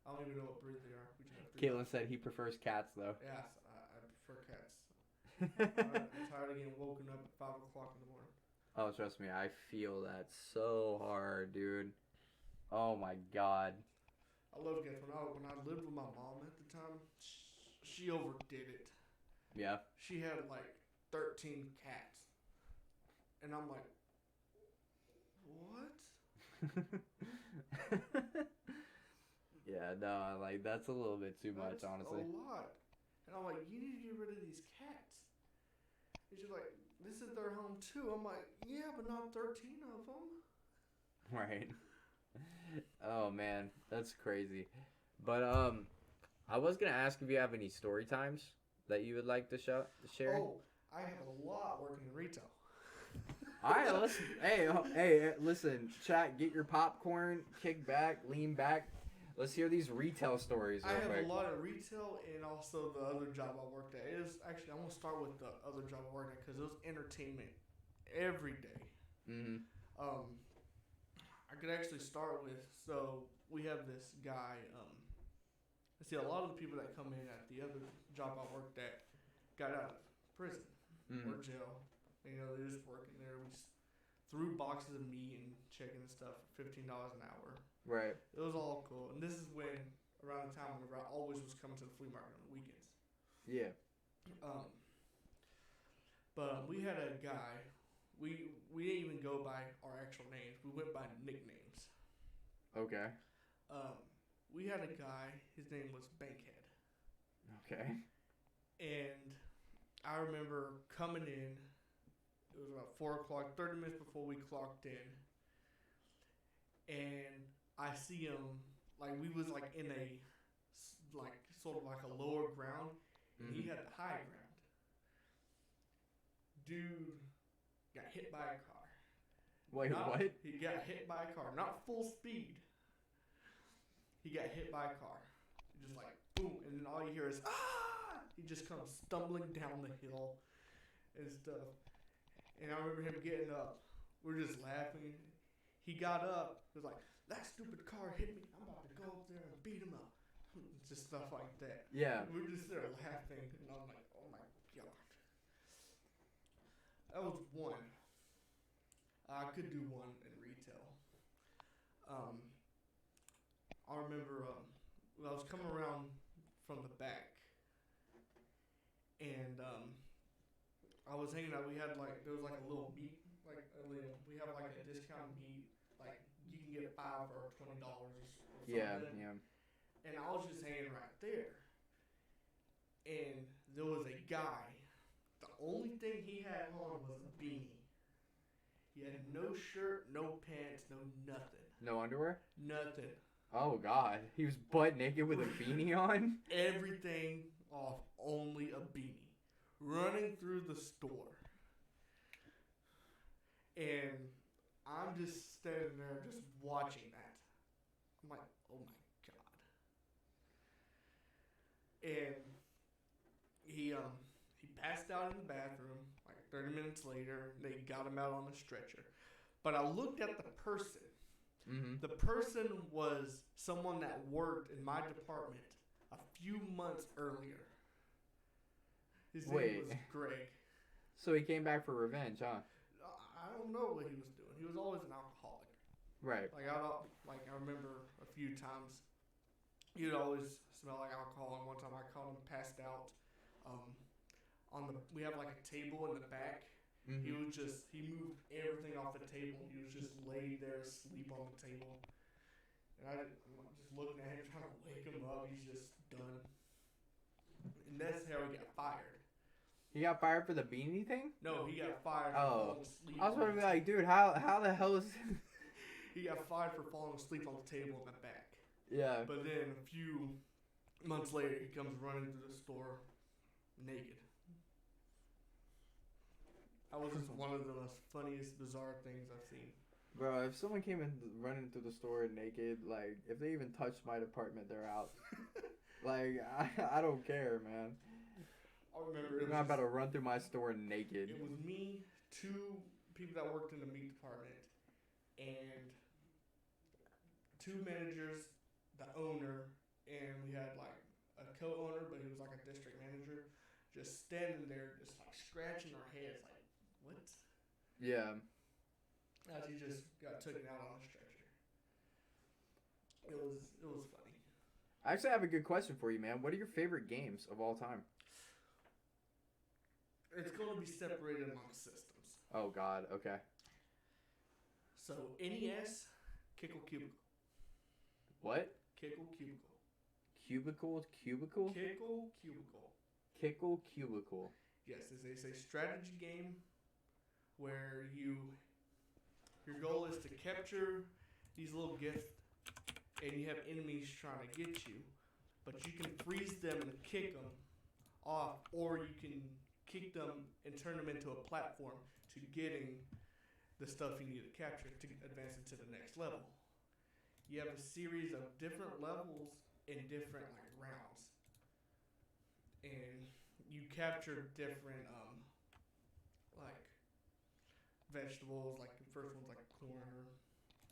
I don't even know what breed they are. We just have 3 Caitlin dogs. said he prefers cats, though. Yes, I prefer cats. I'm tired of getting woken up at 5 o'clock in the morning. Oh, trust me, I feel that so hard, dude. Oh my god. I love cats. When I lived with my mom at the time, she overdid it. Yeah. She had like 13 cats. And I'm like, what? Yeah, no, like that's a little bit too much, That's honestly. a lot. And I'm like, you need to get rid of these cats. And she's like, this is their home too. I'm like, yeah, but not 13 of them. Right. Oh man, that's crazy. But I was gonna ask if you have any story times that you would like to share. Oh, I have a lot working in retail. All right, listen. Hey, listen, chat. Get your popcorn, kick back, lean back. Let's hear these retail stories I real have quick. a lot of retail and also the other job I worked at. It was actually, I'm gonna start with the other job I worked at because it was entertainment every day. Mm-hmm. I could actually start with, so we have this guy. I see a lot of the people that come in at the other job I worked at got out of prison or jail. You know, they're just working there. We threw boxes of meat and chicken and stuff for $15 an hour. Right. It was all cool. And this is when, around the time whenever I always was coming to the flea market on the weekends. Yeah. But we had a guy. We didn't even go by our actual names. We went by nicknames. Okay. We had a guy. His name was Bankhead. Okay. And I remember coming in. It was about 4 o'clock, 30 minutes before we clocked in. And I see him, like, we was, like, in a, like, sort of like a lower ground. And he had the high ground. Dude got hit by a car. Wait, what? He got hit by a car. Not full speed. He got hit by a car. Just like, boom. And then all you hear is, ah! He just comes stumbling down the hill and stuff. And I remember him getting up. We're just laughing. He got up. He was like, that stupid car hit me. I'm about to go up there and beat him up. Just stuff like that. Yeah. We're just there laughing. And I'm like, oh my God. That was one. I could do one in retail. I remember I was coming around from the back. And I was hanging out. We had like, there was like a little meat, like we have like a discount meat, like you can get 5 or $20 or something. Yeah. Yeah. And I was just hanging right there. And there was a guy. The only thing he had on was a beanie. He had no shirt, no pants, no nothing. No underwear? Nothing. Oh God, he was butt naked with a beanie on. Everything off, only a beanie. Running through the store. And I'm just standing there just watching that. I'm like, oh my God. And he passed out in the bathroom like 30 minutes later. They got him out on a stretcher. But I looked at the person. Mm-hmm. The person was someone that worked in my department a few months earlier. His name was Greg. So he came back for revenge, huh? I don't know what he was doing. He was always an alcoholic. Right. I remember a few times he would always smell like alcohol. And one time I caught him passed out. We have like a table in the back. Mm-hmm. He moved everything off the table. He was just laid there asleep on the table. And I'm just looking at him trying to wake him up. He's just done. And that's how he got fired. He got fired for the beanie thing? No, he got fired for falling asleep. I was going to be like, dude, how the hell is... He got fired for falling asleep on the table in the back. Yeah. But then a few months later, he comes running through the store naked. That was just one of the most funniest, bizarre things I've seen. Bro, if someone came in running through the store naked, like, if they even touched my department, they're out. Like, I don't care, man. I remember You're not about to run through my store naked. It was me, 2 people that worked in the meat department, and 2 managers, the owner, and we had like a co-owner, but he was like a district manager, just standing there, just like scratching our heads, like, what? Yeah. As he just got taken out on a stretcher. It was funny. I actually have a good question for you, man. What are your favorite games of all time? It's going to be separated among systems. Oh, God. Okay. So, NES, Kickle Cubicle. What? Kickle Cubicle. Cubicle? Kickle Cubicle. Kickle Cubicle. Yes, it's a strategy game where your goal is to capture these little gifts, and you have enemies trying to get you, but you can freeze them and kick them off, or you can kick them and turn them into a platform to getting the stuff you need to capture to advance into the next level. you have a series of different levels in different like rounds, and you capture different like vegetables. Like the first one's like corn or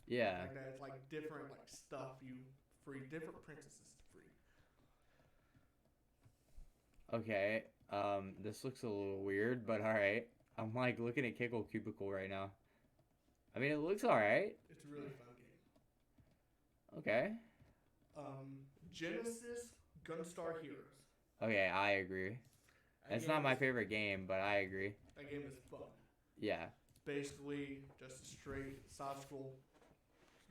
Yeah. like that. It's like different like stuff you free, different princesses to free. Okay. This looks a little weird, but all right. I'm like looking at Kickle Cubicle right now. I mean, it looks all right. It's a really fun game. Okay. Genesis Gunstar Heroes. Okay, I agree. That It's game not my is- favorite game, but I agree. That game is fun. Yeah. Basically, just a straight side scroll.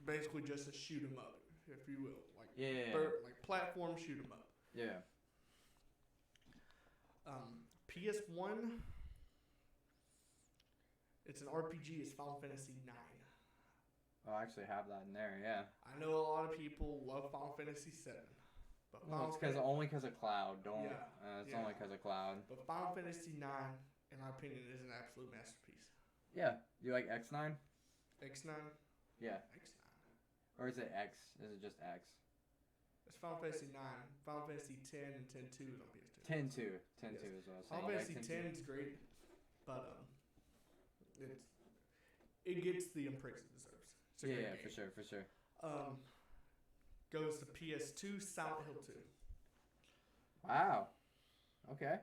Basically, just a shoot 'em up, if you will, like Yeah. like platform shoot 'em up. Yeah. PS1. It's an RPG. It's Final Fantasy 9. Oh, I actually have that in there. Yeah. I know a lot of people love Final Fantasy 7, but Well, it's only because of Cloud. Don't. Yeah, It's yeah. only because of Cloud. But Final Fantasy 9, in my opinion, is an absolute masterpiece. Yeah. You like X9? X9. Yeah. X9. Or is it X? Is it just X? It's Final Fantasy 9. Final Fantasy 10 and 10-2 is on PS2. 10-2. 10-2 Yes. is what I was saying. Final You Fantasy like 10 is great, but it gets the praise it deserves. It's a Yeah, great yeah, game. for sure, for sure. Goes to PS2, Silent Hill 2. Wow. Okay.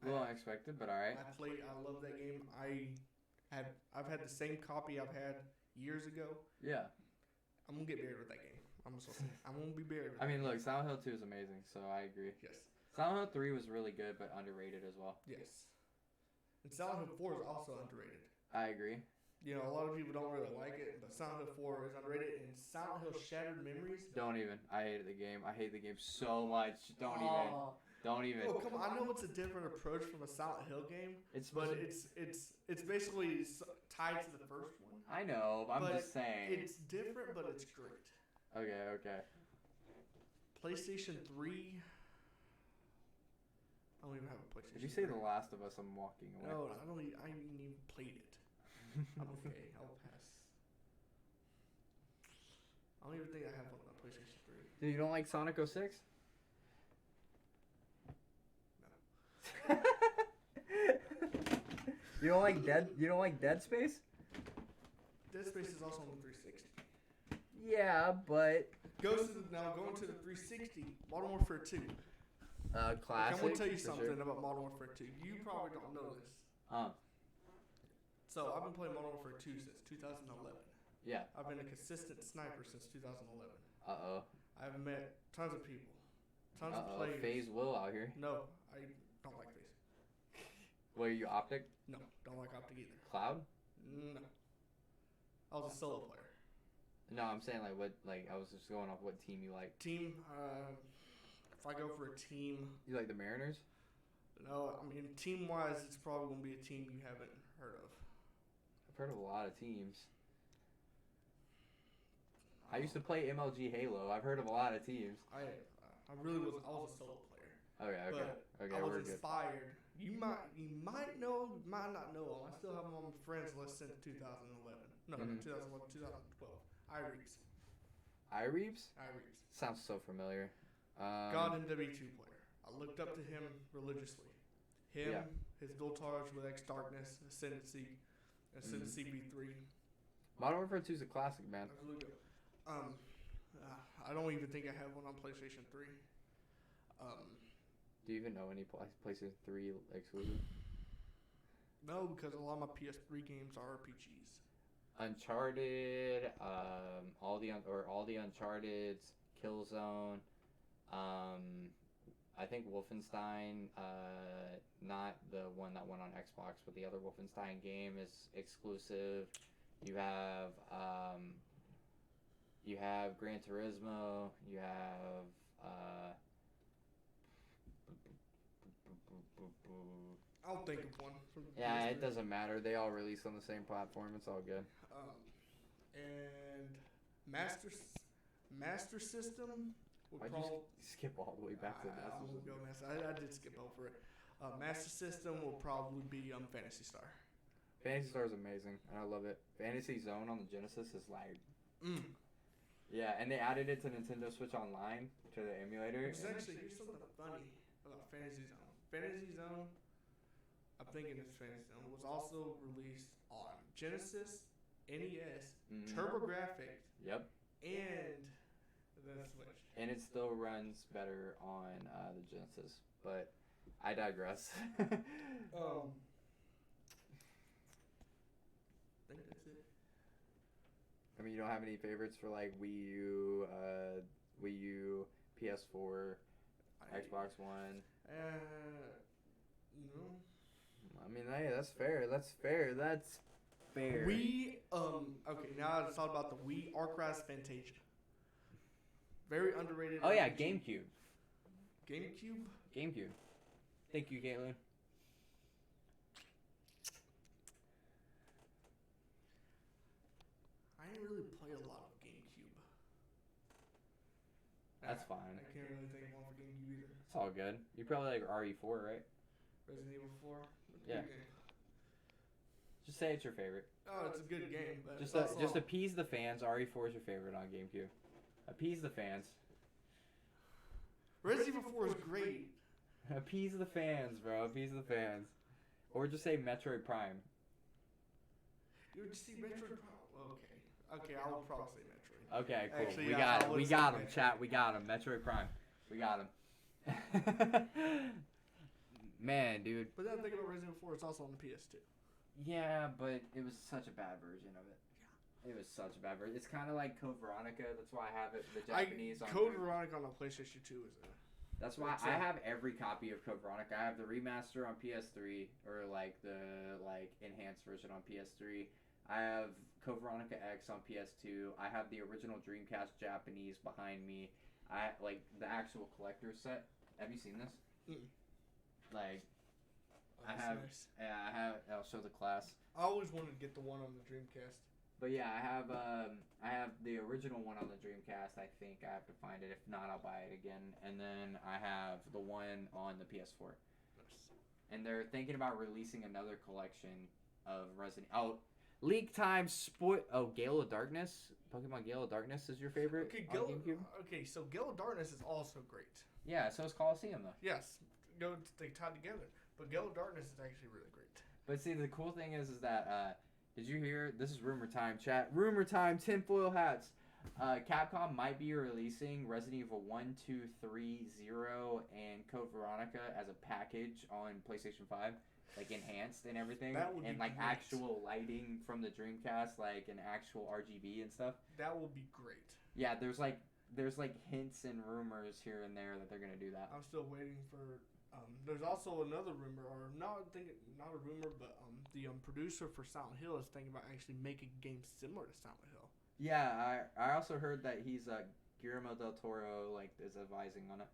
A little unexpected, but all right. I love that game. I've had the same copy I've had years ago. Yeah. I'm gonna get buried with that game. I'm gonna be buried with I that mean, game. look, Silent Hill 2 is amazing, so I agree. Yes. Silent Hill 3 was really good, but underrated as well. Yes. And Silent Hill 4 is also underrated. I agree. You know, a lot of people don't really like it, but Silent Hill 4 is underrated. And Silent Hill Shattered Memories. Don't even. I hated the game. I hate the game so much. Don't even. Aw. Don't even. Oh, come on! I know it's a different approach from a Silent Hill game, It's but supposed to- it's basically tied to the first one. I know, but I'm but just saying. It's different, but it's great. Okay, okay. PlayStation 3. I don't even have a PlayStation. If you say 3. The Last of Us, I'm walking away. No, I don't. I haven't even played it. I'm okay. I'll pass. I don't even think I have one on PlayStation 3. Dude, you don't like Sonic 06? No. You don't like Dead Space? Dead Space is also on the 360. Yeah, but Going to the 360. Modern Warfare 2. classic. I'm gonna tell you for something sure. about Modern Warfare 2. You probably don't know this. So I've been playing Modern Warfare 2 since 2011. Yeah. I've been a consistent sniper since 2011. Uh-oh. I've met tons of people, tons of Uh-oh. players. FaZe Will out here. No, I don't like FaZe. What, are you Optic? No, don't like Optic either. Cloud? No. I was a solo player. No, I'm saying like what, like I was just going off what team you like. Team, if I go for a team, You like the Mariners? no, I mean, team-wise, it's probably going to be a team you haven't heard of. I've heard of a lot of teams. I used to play MLG Halo. I've heard of a lot of teams. I was a solo player. Okay, okay. But Okay, I was we're good. inspired. You might know, might not know him. I still have him on my friends list since 2011. No, Mhm. 2011, 2012. Ireeves. Ireeves? Ireeves. Sounds so familiar. God MW2 player. I looked up to him religiously. Him, Yeah. his Voltage with X Darkness, Ascendancy B3. Modern Warfare 2 is a classic, man. That's really good. I don't even think I have one on PlayStation 3. Do you even know any PlayStation 3 exclusive? No, because a lot of my PS3 games are RPGs. Uncharted, all the Uncharted's, Killzone, I think Wolfenstein, not the one that went on Xbox, but the other Wolfenstein game is exclusive. You have Gran Turismo. You have I'll think of one. From yeah, it PS3. doesn't matter. They all release on the same platform. It's all good. And Master System would Why'd you skip all the way back to the I Master will System? go Master. I did skip over it. Master System will probably be Phantasy Star. Fantasy Star is amazing, and I love it. Fantasy Zone on the Genesis is like, Yeah, and they added it to Nintendo Switch Online to the emulator. Which is actually, here's something funny about Fantasy Zone. Fantasy Zone, I'm thinking it's Fantasy Zone, was also released on Genesis, NES, TurboGrafx, Yep. and the Switch. And it still runs better on the Genesis, but I digress. I think that's it. I mean, you don't have any favorites for like Wii U, PS4, Xbox One? No. I mean, hey, that's fair. That's fair. Wii, okay, now it's all about the Wii Arcras Fantasia. Very underrated. Oh yeah, GameCube. GameCube? Thank you, Caitlin. I didn't really play a lot of GameCube. That's fine. I can't really think of one for GameCube either. It's all good. You probably like RE4, right? Resident Evil 4? Yeah. Just say it's your favorite. Oh, it's a good game. But Just appease the fans. RE4 is your favorite on GameCube. Appease the fans. Resident Evil 4 is great. Appease the fans, bro. Appease the fans. Or just say Metroid Prime. You would just see Metroid Prime. Okay, I will probably say Metroid. Okay, cool. Actually, we yeah, got I it. would We say got him, Metroid. chat. We got him. Metroid Prime. We got him. Man, dude. But then thinking about Resident Evil 4, it's also on the PS2. Yeah, but it was such a bad version of it. Yeah. It was such a bad version. It's kind of like Code Veronica. That's why I have it. The Japanese on Code Veronica on the PlayStation 2 is a... That's why I have every copy of Code Veronica. I have the remaster on PS3 or like the enhanced version on PS3. I have Code Veronica X on PS2. I have the original Dreamcast Japanese behind me. I like the actual collector's set. Have you seen this? Mm-mm. Like Oh, I have. nice. Yeah, I have. I'll show the class. I always wanted to get the one on the Dreamcast. But yeah, I have the original one on the Dreamcast. I think I have to find it. If not, I'll buy it again. And then I have the one on the PS4. Nice. And they're thinking about releasing another collection of Resident. Oh, leak time. Gale of Darkness. Pokemon Gale of Darkness is your favorite on GameCube? Okay, so Gale of Darkness is also great. Yeah, so is Coliseum though. Yes, they tied together. But Gale of Darkness is actually really great. But see, the cool thing is that did you hear? This is rumor time, chat. Rumor time. Tinfoil hats. Capcom might be releasing Resident Evil 1, 2, 3, 0, and Code Veronica as a package on PlayStation 5, like enhanced and everything, That would and be like great. actual lighting from the Dreamcast, like an actual RGB and stuff. That will be great. Yeah, there's like hints and rumors here and there that they're gonna do that. I'm still waiting for. There's also another rumor, or not a rumor, but the producer for Silent Hill is thinking about actually making games similar to Silent Hill. Yeah, I also heard that he's Guillermo del Toro is advising on it.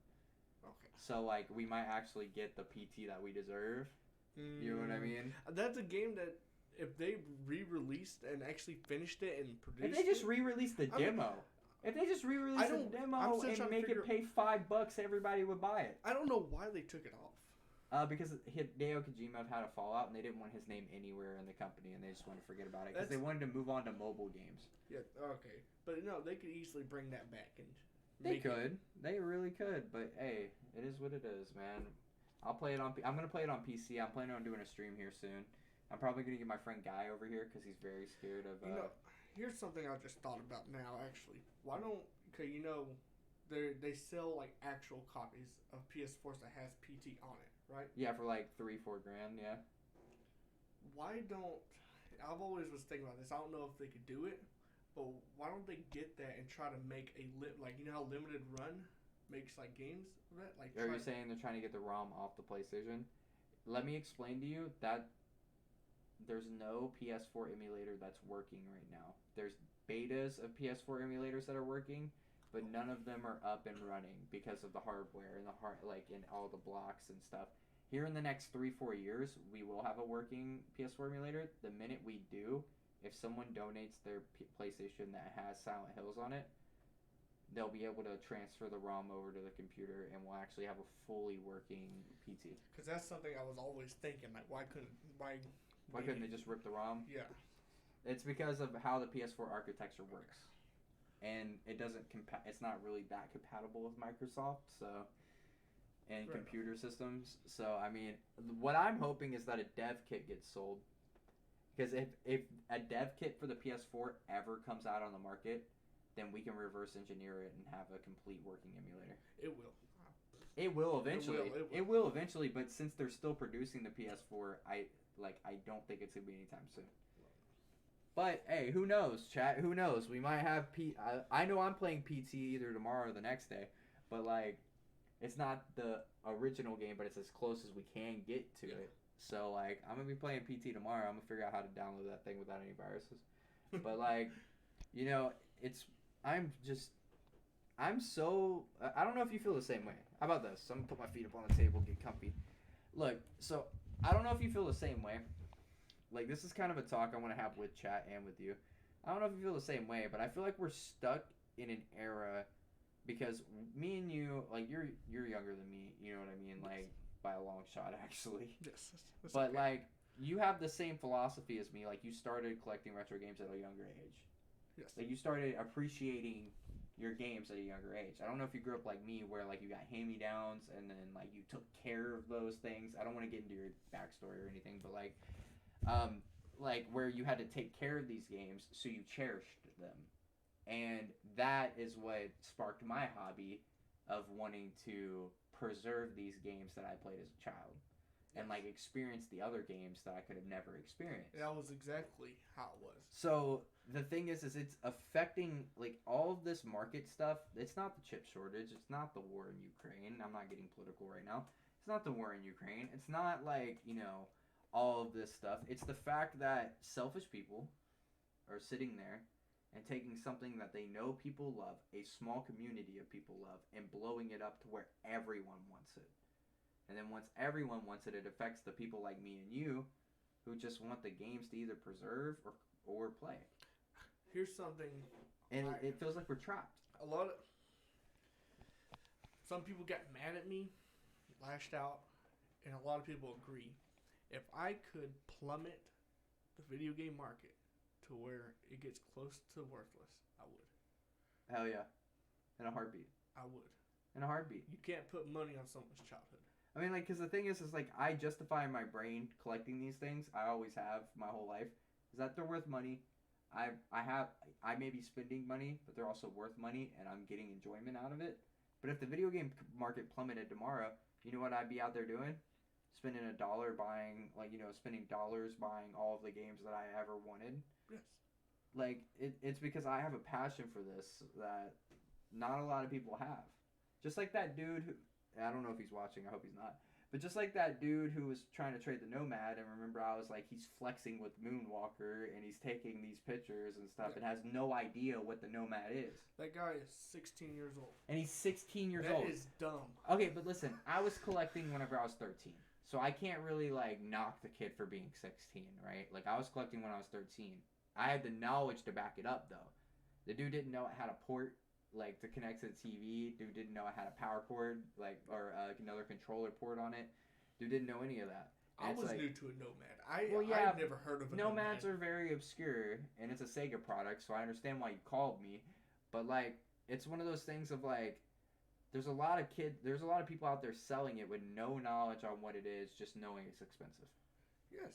Okay. So like we might actually get the PT that we deserve. You know what I mean? That's a game that if they re-released and actually finished it and produced If they just it, re-released the demo. If they just re-release the demo I'm still and trying to make it pay $5, everybody would buy it. I don't know why they took it off. Because Hideo Kojima had a fallout and they didn't want his name anywhere in the company and they just wanted to forget about it because they wanted to move on to mobile games. Yeah, okay. But no, they could easily bring that back and They could. They really could. But hey, it is what it is, man. I'll play it on. I'm gonna play it on PC. I'm planning on doing a stream here soon. I'm probably gonna get my friend Guy over here because he's very scared of. Here's something I just thought about now. Actually, why don't? Okay, they sell like actual copies of PS4s that has PT on it, right? Yeah, for like $3-4 grand. Yeah. Why don't? I've always was thinking about this. I don't know if they could do it, but why don't they get that and try to make a how Limited Run makes like games of that? Like, Are you saying they're trying to get the ROM off the PlayStation? Let me explain to you that there's no PS4 emulator that's working right now. There's betas of PS4 emulators that are working, but none of them are up and running because of the hardware and and all the blocks and stuff. Here in the next 3-4 years, we will have a working PS4 emulator. The minute we do, if someone donates their PlayStation that has Silent Hills on it, they'll be able to transfer the ROM over to the computer and we'll actually have a fully working PT. Because that's something I was always thinking. Like, why couldn't they just rip the ROM? Yeah. It's because of how the PS4 architecture works. and it doesn't it's not really that compatible with Microsoft, so and Fair computer systems. So I mean, what I'm hoping is that a dev kit gets sold, because if a dev kit for the PS4 ever comes out on the market, then we can reverse engineer it and have a complete working emulator. It will. It will eventually. It will. Eventually, but since they're still producing the PS4, I don't think it's gonna be anytime soon. But hey, who knows, chat? Who knows? We might have I know I'm playing PT either tomorrow or the next day, but like, it's not the original game, but it's as close as we can get to it. So like, I'm gonna be playing PT tomorrow. I'm gonna figure out how to download that thing without any viruses. But like, you know, I'm so I don't know if you feel the same way. How about this? I'm gonna put my feet up on the table, get comfy. Look, so I don't know if you feel the same way. Like, this is kind of a talk I want to have with chat and with you. I don't know if you feel the same way, but I feel like we're stuck in an era because me and you, like, you're younger than me, you know what I mean? Like, by a long shot, actually. Yes. But, like, you have the same philosophy as me. Like, you started collecting retro games at a younger age. Yes. Like, you started appreciating your games at a younger age. I don't know if you grew up like me where, like, you got hand-me-downs and then, like, you took care of those things. I don't want to get into your backstory or anything, but, like where you had to take care of these games, so you cherished them, and that is what sparked my hobby of wanting to preserve these games that I played as a child, and like experience the other games that I could have never experienced. That was exactly how it was. So the thing is it's affecting like all of this market stuff. It's not the chip shortage. It's not the war in Ukraine. I'm not getting political right now. It's not the war in Ukraine. It's not like, you know, all of this stuff. It's the fact that selfish people are sitting there and taking something that they know people love, a small community of people love, and blowing it up to where everyone wants it. And then once everyone wants it, it affects the people like me and you who just want the games to either preserve or play. Here's something. And it feels like we're trapped. Some people got mad at me, lashed out, and a lot of people agree. If I could plummet the video game market to where it gets close to worthless, I would. Hell yeah. In a heartbeat. I would. In a heartbeat. You can't put money on someone's childhood. I mean, like, because the thing is like, I justify in my brain collecting these things. I always have my whole life. Is that they're worth money. I may be spending money, but they're also worth money, and I'm getting enjoyment out of it. But if the video game market plummeted tomorrow, you know what I'd be out there doing? Spending $1 buying, like, you know, spending dollars buying all of the games that I ever wanted. Yes. Like, it's because I have a passion for this that not a lot of people have. Just like that dude who, I don't know if he's watching, I hope he's not. But just like that dude who was trying to trade the Nomad, and remember I was like, he's flexing with Moonwalker, and he's taking these pictures and stuff, and has no idea what the Nomad is. That guy is 16 years old. And he's 16 years old. That is dumb. Okay, but listen, I was collecting whenever I was 13. So I can't really, like, knock the kid for being 16, right? Like, I was collecting when I was 13. I had the knowledge to back it up, though. The dude didn't know it had a port, like, to connect to the TV. Dude didn't know it had a power cord, like, or another controller port on it. Dude didn't know any of that. And I was new to a Nomad. I've never heard of a Nomad. Nomads are very obscure, and it's a Sega product, so I understand why you called me. But, like, it's one of those things of, like, there's a lot of people out there selling it with no knowledge on what it is, just knowing it's expensive. Yes.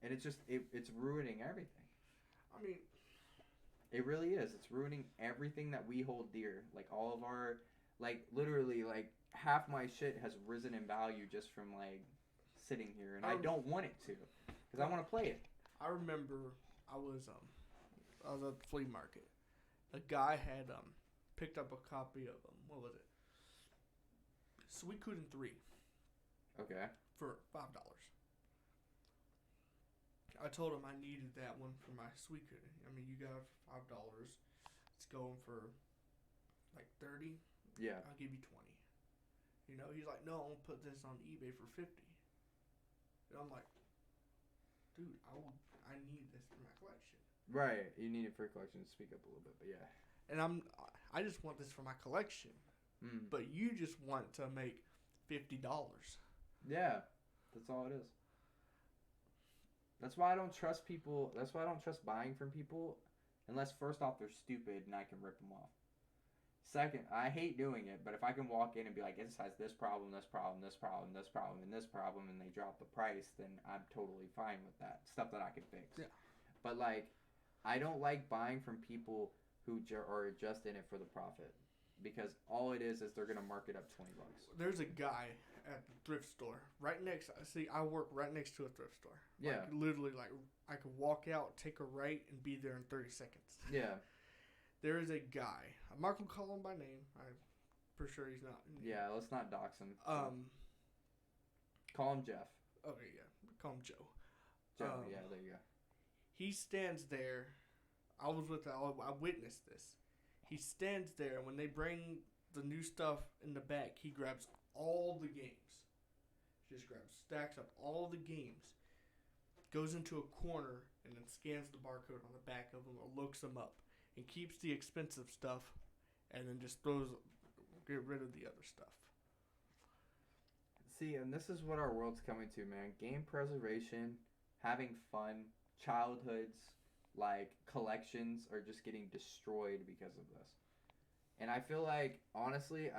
And it's just, it's ruining everything. I mean, it really is. It's ruining everything that we hold dear. Like, all of our, like, literally, like, half my shit has risen in value just from, like, sitting here. And I don't want it to, because I want to play it. I remember I was at the flea market. A guy had, picked up a copy of what was it? Suikoden 3. Okay. For $5. I told him I needed that one for my Suikoden. I mean, you got it for $5. It's going for like 30. Yeah. I'll give you 20. You know, he's like, no, I'm gonna put this on eBay for 50. And I'm like, dude, I need this for my collection. Right. You need it for a collection. Speak up a little bit, but yeah. And I just want this for my collection. But you just want to make $50. Yeah, that's all it is. That's why I don't trust people. That's why I don't trust buying from people. Unless first off they're stupid and I can rip them off. Second, I hate doing it, but if I can walk in and be like, this has this problem, this problem, this problem, this problem, and this problem, and they drop the price, then I'm totally fine with that. Stuff that I can fix. Yeah. But like, I don't like buying from people who are just in it for the profit, because all it is they're gonna mark it up $20. There's a guy at the thrift store right next. See, I work right next to a thrift store. Like, Yeah. literally, like I could walk out, take a right, and be there in 30 seconds. Yeah. There is a guy. I'm not gonna call him by name. I'm pretty sure he's not. Yeah. Let's not dox him. Call him Jeff. Okay, yeah. Call him Joe. Joe. Yeah. There you go. He stands there. I witnessed this. He stands there, and when they bring the new stuff in the back, he grabs all the games. Just grabs stacks of all the games. Goes into a corner and then scans the barcode on the back of them or looks them up. And keeps the expensive stuff, and then just get rid of the other stuff. See, and this is what our world's coming to, man. Game preservation, having fun, childhoods, like collections are just getting destroyed because of this. And I feel like, honestly,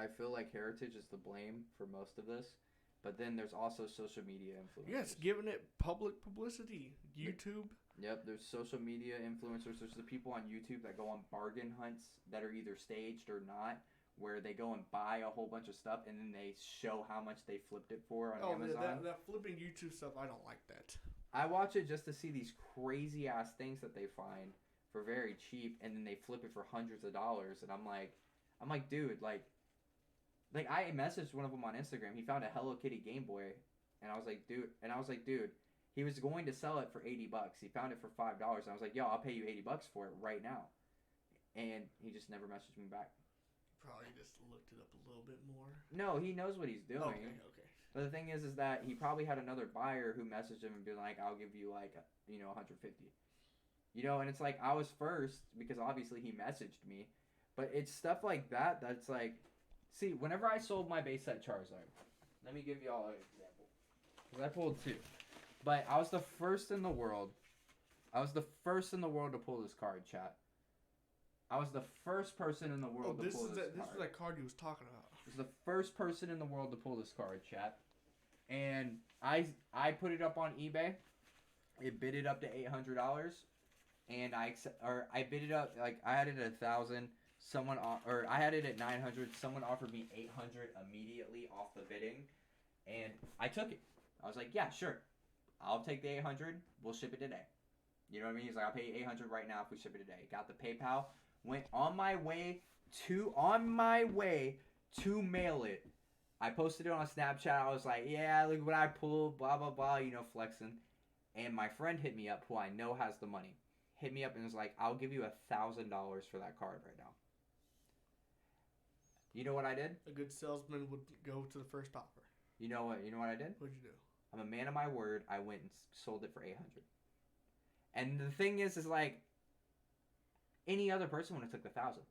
Heritage is to blame for most of this. But then there's also social media influencers. Yes, giving it public publicity. YouTube. Yep, there's social media influencers. There's the people on YouTube that go on bargain hunts that are either staged or not, where they go and buy a whole bunch of stuff and then they show how much they flipped it for on Amazon. Oh, that flipping YouTube stuff, I don't like that. I watch it just to see these crazy ass things that they find for very cheap, and then they flip it for hundreds of dollars, and I'm like, dude, like I messaged one of them on Instagram. He found a Hello Kitty Game Boy, and I was like, dude, he was going to sell it for $80. He found it for $5, and I was like, yo, I'll pay you $80 for it right now. And he just never messaged me back. Probably just looked it up a little bit more. No, he knows what he's doing. Okay. But the thing is that he probably had another buyer who messaged him and been like, I'll give you like, $150. And it's like, I was first because obviously he messaged me. But it's stuff like that that's like, see, whenever I sold my base set Charizard, let me give you all an example. Because I pulled two. But I was the first in the world. to pull this card, chat. I was the first person in the world to pull this card. This was that card he was talking about. I was the first person in the world to pull this card, chat. And I put it up on eBay. It bid it up to $800. And I bid it up, like, I had it at 1,000. I had it at 900. Someone offered me 800 immediately off the bidding, and I took it. I was like, yeah, sure, I'll take the 800. We'll ship it today. You know what I mean? He's like, I'll pay you 800 right now if we ship it today. Got the PayPal. Went on my way to mail it. I posted it on Snapchat. I was like, yeah, look what I pulled, blah blah blah, flexing. And my friend hit me up, who I know has the money. Hit me up and was like, I'll give you $1,000 for that card right now. You know what I did? A good salesman would go to the first offer. You know what I did? What'd you do? I'm a man of my word. I went and sold it for 800. And the thing is like, any other person would have took the 1,000.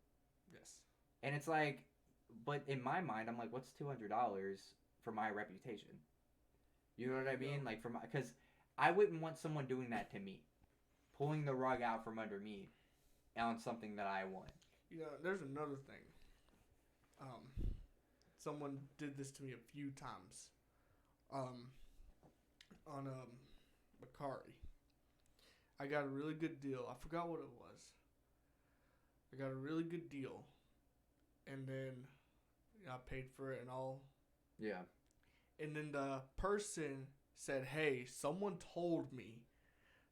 Yes. And it's like, but in my mind, I'm like, what's $200 for my reputation? You know what I mean? Like, because I wouldn't want someone doing that to me, pulling the rug out from under me on something that I want. There's another thing. Someone did this to me a few times. On Macari. I got a really good deal. I forgot what it was. I got a really good deal. And then I paid for it and all. Yeah. And then the person said, hey, someone told me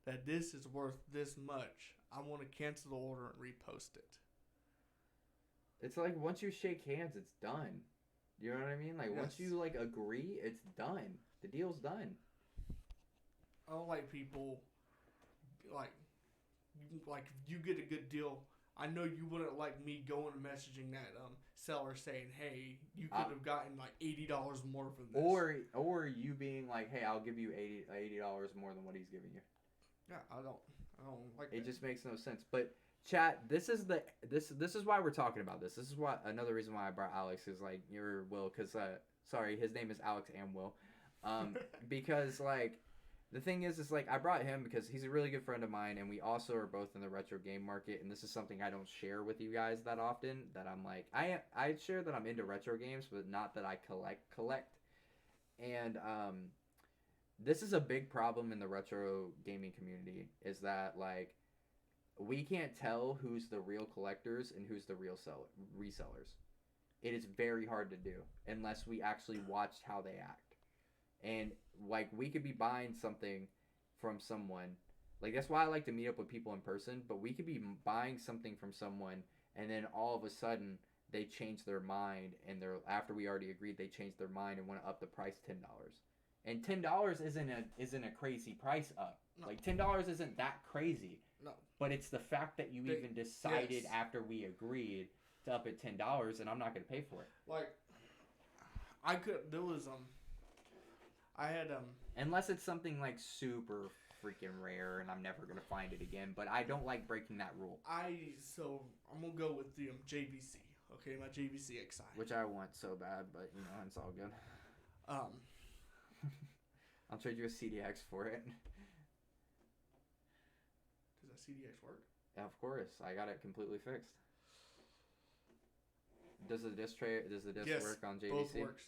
that this is worth this much. I want to cancel the order and repost it. It's like, once you shake hands, it's done. You know what I mean? Like, yes. Once you, like, agree, it's done. The deal's done. I don't like people, like, if you get a good deal, I know you wouldn't like me going and messaging that seller saying, hey, you could have gotten, like, $80 more from this. Or you being like, hey, I'll give you $80 more than what he's giving you. Yeah, I don't like it. That. It just makes no sense. But chat, this is why we're talking about this. This is why another reason why I brought Alex is like your Will, because sorry, his name is Alex and Will, because like The thing is like I brought him because he's a really good friend of mine, and we also are both in the retro game market. And this is something I don't share with you guys that often. That I'm like I share that I'm into retro games, but not that I collect. And this is a big problem in the retro gaming community. Is that like we can't tell who's the real collectors and who's the real resellers. It is very hard to do unless we actually watch how they act. And like we could be buying something from someone. Like that's why I like to meet up with people in person, but we could be buying something from someone and then all of a sudden they change their mind and they're after we already agreed they changed their mind and want to up the price $10. And $10 isn't a crazy price up. No. Like $10 isn't that crazy. No. But it's the fact that you even decided after we agreed to up it $10 and I'm not going to pay for it. Like I had unless it's something like super freaking rare and I'm never going to find it again, but I don't like breaking that rule. I'm going to go with the JVC. Okay, my JVC XI. Which I want so bad, but you know, it's all good. I'll trade you a CDX for it. Does that CDX work? Of course, I got it completely fixed. Does the disc work on JVC? Both works.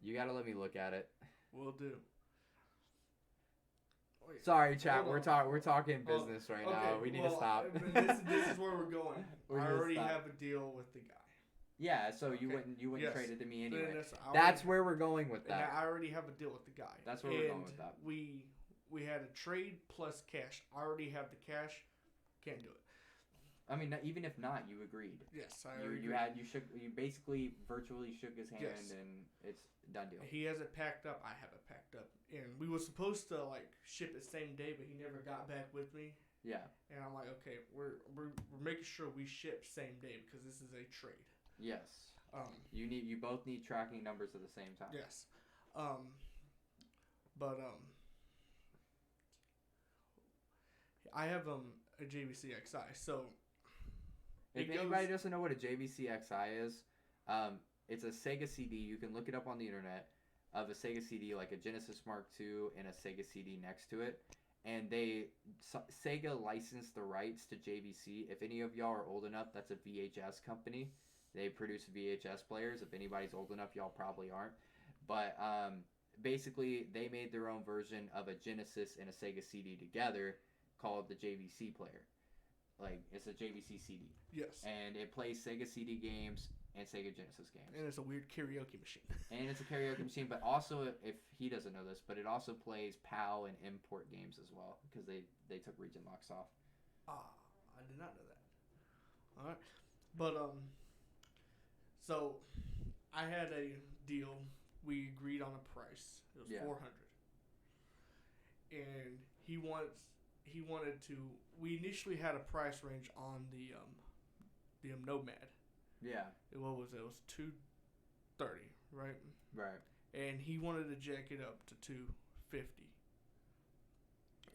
You gotta let me look at it. Will do. Wait, sorry, chat. We're talking business right now. We need to stop. This is where we're going. I already have a deal with the guy. Yeah, so you wouldn't trade it to me anyway. That's where we're going with that. I already have a deal with the guy. That's where we're going with that. We had a trade plus cash. I already have the cash. Can't do it. I mean, even if not, you agreed. Yes, you basically virtually shook his hand, and it's done deal. He has it packed up. I have it packed up, and we were supposed to like ship it same day, but he never got back with me. Yeah. And I'm like, okay, we're making sure we ship same day because this is a trade. Yes. You both need tracking numbers at the same time. Yes. I have a JVC XI, so if anybody doesn't know what a JVC XI is, it's a Sega CD. You can look it up on the internet of a Sega CD, like a Genesis Mark II and a Sega CD next to it. And Sega licensed the rights to JVC. If any of y'all are old enough, that's a VHS company. They produce VHS players. If anybody's old enough, y'all probably aren't. But basically, they made their own version of a Genesis and a Sega CD together called the JVC player. Like, it's a JVC CD. Yes. And it plays Sega CD games and Sega Genesis games. And it's a weird karaoke machine. And it's a karaoke machine, but also, if he doesn't know this, but it also plays PAL and import games as well, because they took region locks off. I did not know that. Alright. But, so, I had a deal. We agreed on a price. It was $400. And he wanted to. We initially had a price range on the Nomad. Yeah. What was it? It was $230, right? Right. And he wanted to jack it up to $250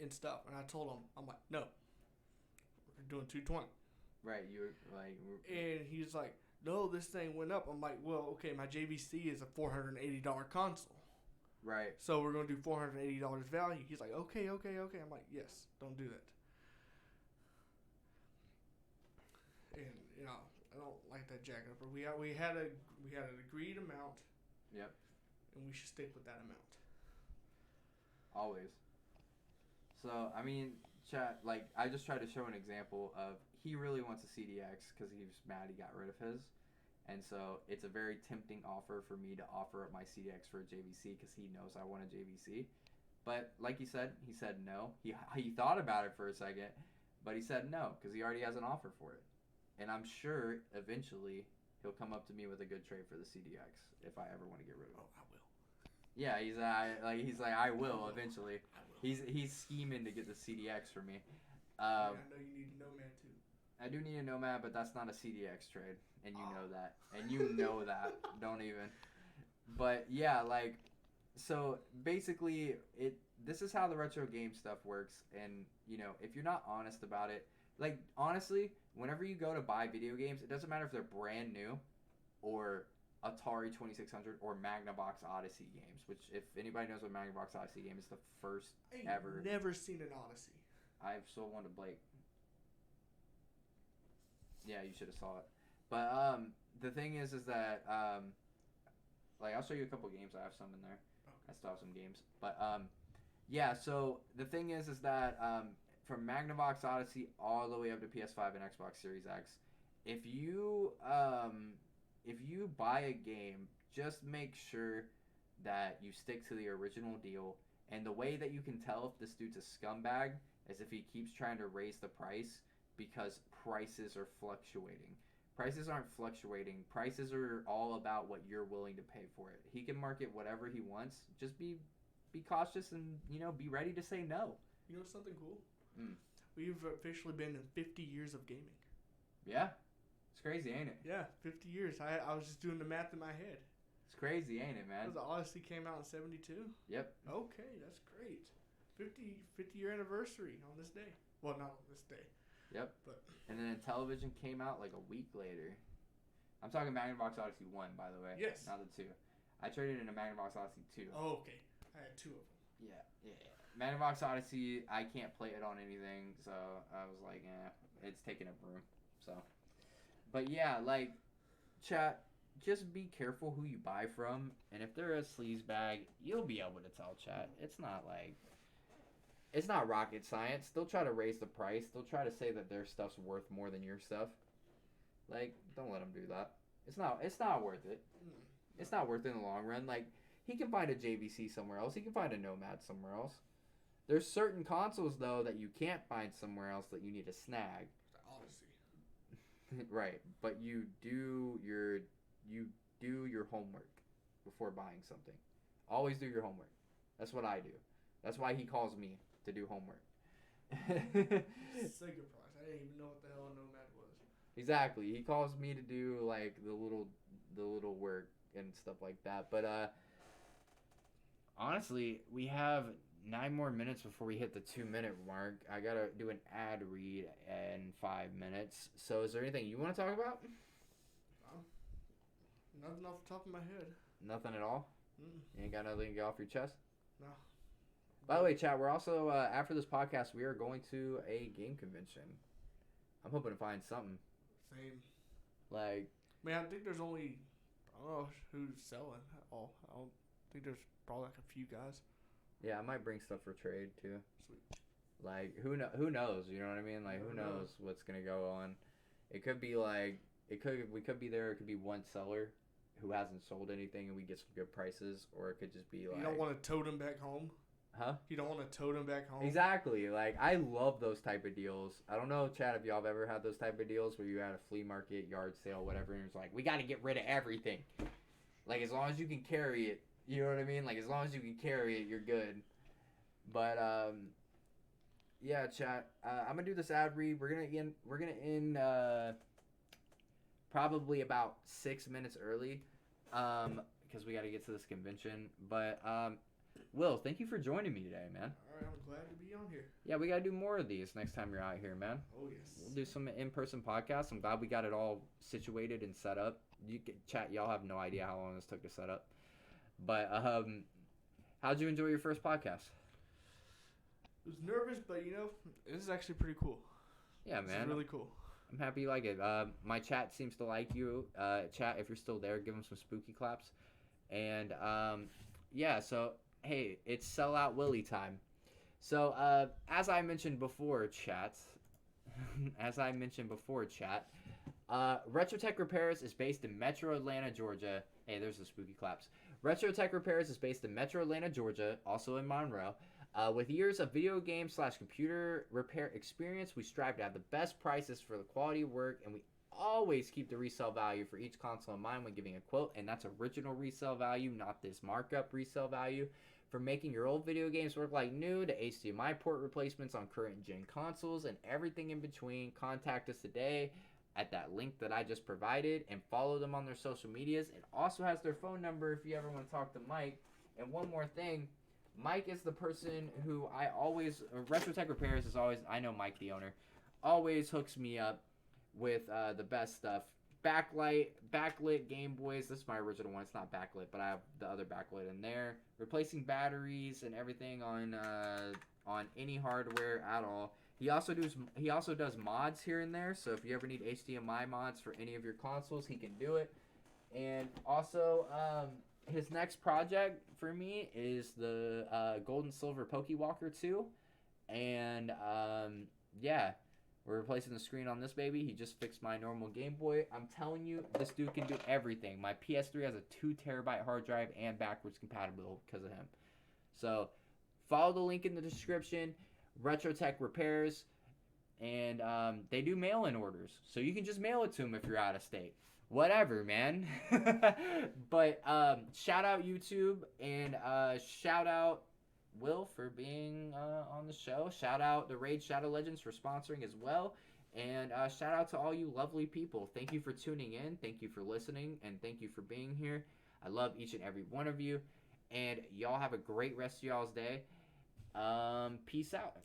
and stuff. And I told him, I'm like, no, we're doing $220. Right. You were like. And he's like, no, this thing went up. I'm like, well, okay, my JVC is a $480 console. Right. So we're going to do $480 value. He's like, okay. I'm like, yes, don't do that. And, you know, I don't like that jacket up. We had an agreed amount. Yep. And we should stick with that amount. Always. So, I mean, chat, like, I just tried to show an example of he really wants a CDX because he was mad he got rid of his. And so it's a very tempting offer for me to offer up my CDX for a JVC because he knows I want a JVC. But like he said no. He thought about it for a second, but he said no because he already has an offer for it. And I'm sure eventually he'll come up to me with a good trade for the CDX if I ever want to get rid of it. Oh, I will. Yeah, he's like I will eventually. I will. He's scheming to get the CDX for me. I know you need a Nomad too. I do need a Nomad, but that's not a CDX trade, and you know that. And you know that. Don't even. But yeah, like, so basically, this is how the retro game stuff works. And you know, if you're not honest about it, like honestly, whenever you go to buy video games, it doesn't matter if they're brand new or Atari 2600 or Magnavox Odyssey games. Which, if anybody knows what Magnavox Odyssey game is, the first ever. I've never seen an Odyssey. I've sold one to Blake. Yeah, you should have saw it. But the thing is that like I'll show you a couple games. I have some in there. Okay. I still have some games. But yeah. So the thing is that from Magnavox Odyssey all the way up to PS5 and Xbox Series X, if you buy a game, just make sure that you stick to the original deal. And the way that you can tell if this dude's a scumbag is if he keeps trying to raise the price, because prices are fluctuating. Prices aren't fluctuating. Prices are all about what you're willing to pay for it. He can market whatever he wants. Just be cautious and, be ready to say no. You know something cool? Mm. We've officially been in 50 years of gaming. Yeah. It's crazy, ain't it? Yeah, 50 years. I was just doing the math in my head. It's crazy, ain't it, man? The Odyssey came out in 72? Yep. Okay, that's great. 50-year anniversary on this day. Well, not on this day. Yep. But and then television came out like a week later. I'm talking Magnavox Odyssey 1, by the way. Yes. Not the 2. I traded in a Magnavox Odyssey 2. Oh, okay. I had 2 of them. Yeah. Magnavox Odyssey, I can't play it on anything, so I was like, it's taking up room. So, but yeah, like, chat, just be careful who you buy from, and if they're a sleaze bag, you'll be able to tell, chat. It's not rocket science. They'll try to raise the price. They'll try to say that their stuff's worth more than your stuff. Like, don't let them do that. It's not worth it. It's not worth it in the long run. Like, he can find a JVC somewhere else. He can find a Nomad somewhere else. There's certain consoles, though, that you can't find somewhere else that you need to snag. The Odyssey. Right, but you do your homework before buying something. Always do your homework. That's what I do. That's why he calls me to do homework. Sega price. I didn't even know what the hell a Nomad was. Exactly. He calls me to do like the little work and stuff like that. But honestly, we have 9 more minutes before we hit the 2-minute mark. I gotta do an ad read in 5 minutes. So is there anything you want to talk about? Nothing off the top of my head. Nothing at all? You ain't got nothing to get off your chest? No. By the way, chat, we're also, after this podcast, we are going to a game convention. I'm hoping to find something. Same. Like, Man, I think there's only, I don't know who's selling at all. I don't think there's probably like a few guys. yeah, I might bring stuff for trade, too. Sweet. Like, who knows, you know what I mean? Like, who knows what's going to go on. It could be like, we could be there, it could be one seller who hasn't sold anything and we get some good prices, or it could just be like... You don't want to tote them back home? Huh? You don't want to tote them back home? Exactly. Like, I love those type of deals. I don't know, Chad, if y'all have ever had those type of deals where you're at a flea market, yard sale, whatever, and it's like, we got to get rid of everything. Like, as long as you can carry it, you know what I mean? Like, as long as you can carry it, you're good. But, yeah, chat. I'm going to do this ad read. We're going to end probably about 6 minutes early because we got to get to this convention. But, Will, thank you for joining me today, man. All right, I'm glad to be on here. Yeah, we got to do more of these next time you're out here, man. Oh, yes. We'll do some in-person podcasts. I'm glad we got it all situated and set up. You can chat. Y'all have no idea how long this took to set up. But how'd you enjoy your first podcast? I was nervous, but, this is actually pretty cool. Yeah, This man. is really cool. I'm happy you like it. My chat seems to like you. Chat, if you're still there, give them some spooky claps. And, yeah, so... Hey, it's Sellout Willie time. So, as I mentioned before, chat, Retro Tech Repairs is based in Metro Atlanta, Georgia. Hey, there's the spooky claps. Retro Tech Repairs is based in Metro Atlanta, Georgia, also in Monroe. With years of video game / computer repair experience, we strive to have the best prices for the quality of work, and we always keep the resale value for each console in mind when giving a quote, and that's original resale value, not this markup resale value. From making your old video games work like new to HDMI port replacements on current gen consoles and everything in between, contact us today at that link that I just provided and follow them on their social medias. It also has their phone number if you ever want to talk to Mike. And one more thing, Mike is the person who I always, Retro Tech Repairs is always, I know Mike the owner, always hooks me up with the best stuff. backlit Game Boys. This is my original one. It's not backlit, but I have the other backlit in there. Replacing batteries and everything on any hardware at all. He also does mods here and there. So if you ever need HDMI mods for any of your consoles, he can do it. And also, his next project for me is the Gold and Silver Pokewalker 2. And yeah, we're replacing the screen on this baby. He just fixed my normal Game Boy. I'm telling you, this dude can do everything. My PS3 has a 2 terabyte hard drive and backwards compatible because of him. So follow the link in the description. RetroTech Repairs. And they do mail-in orders. So you can just mail it to him if you're out of state. Whatever, man. But shout out YouTube and shout out Will for being on the show. Shout out the Raid Shadow Legends for sponsoring as well. And shout out to all you lovely people. Thank you for tuning in. Thank you for listening. And thank you for being here. I love each and every one of you. And y'all have a great rest of y'all's day. Peace out.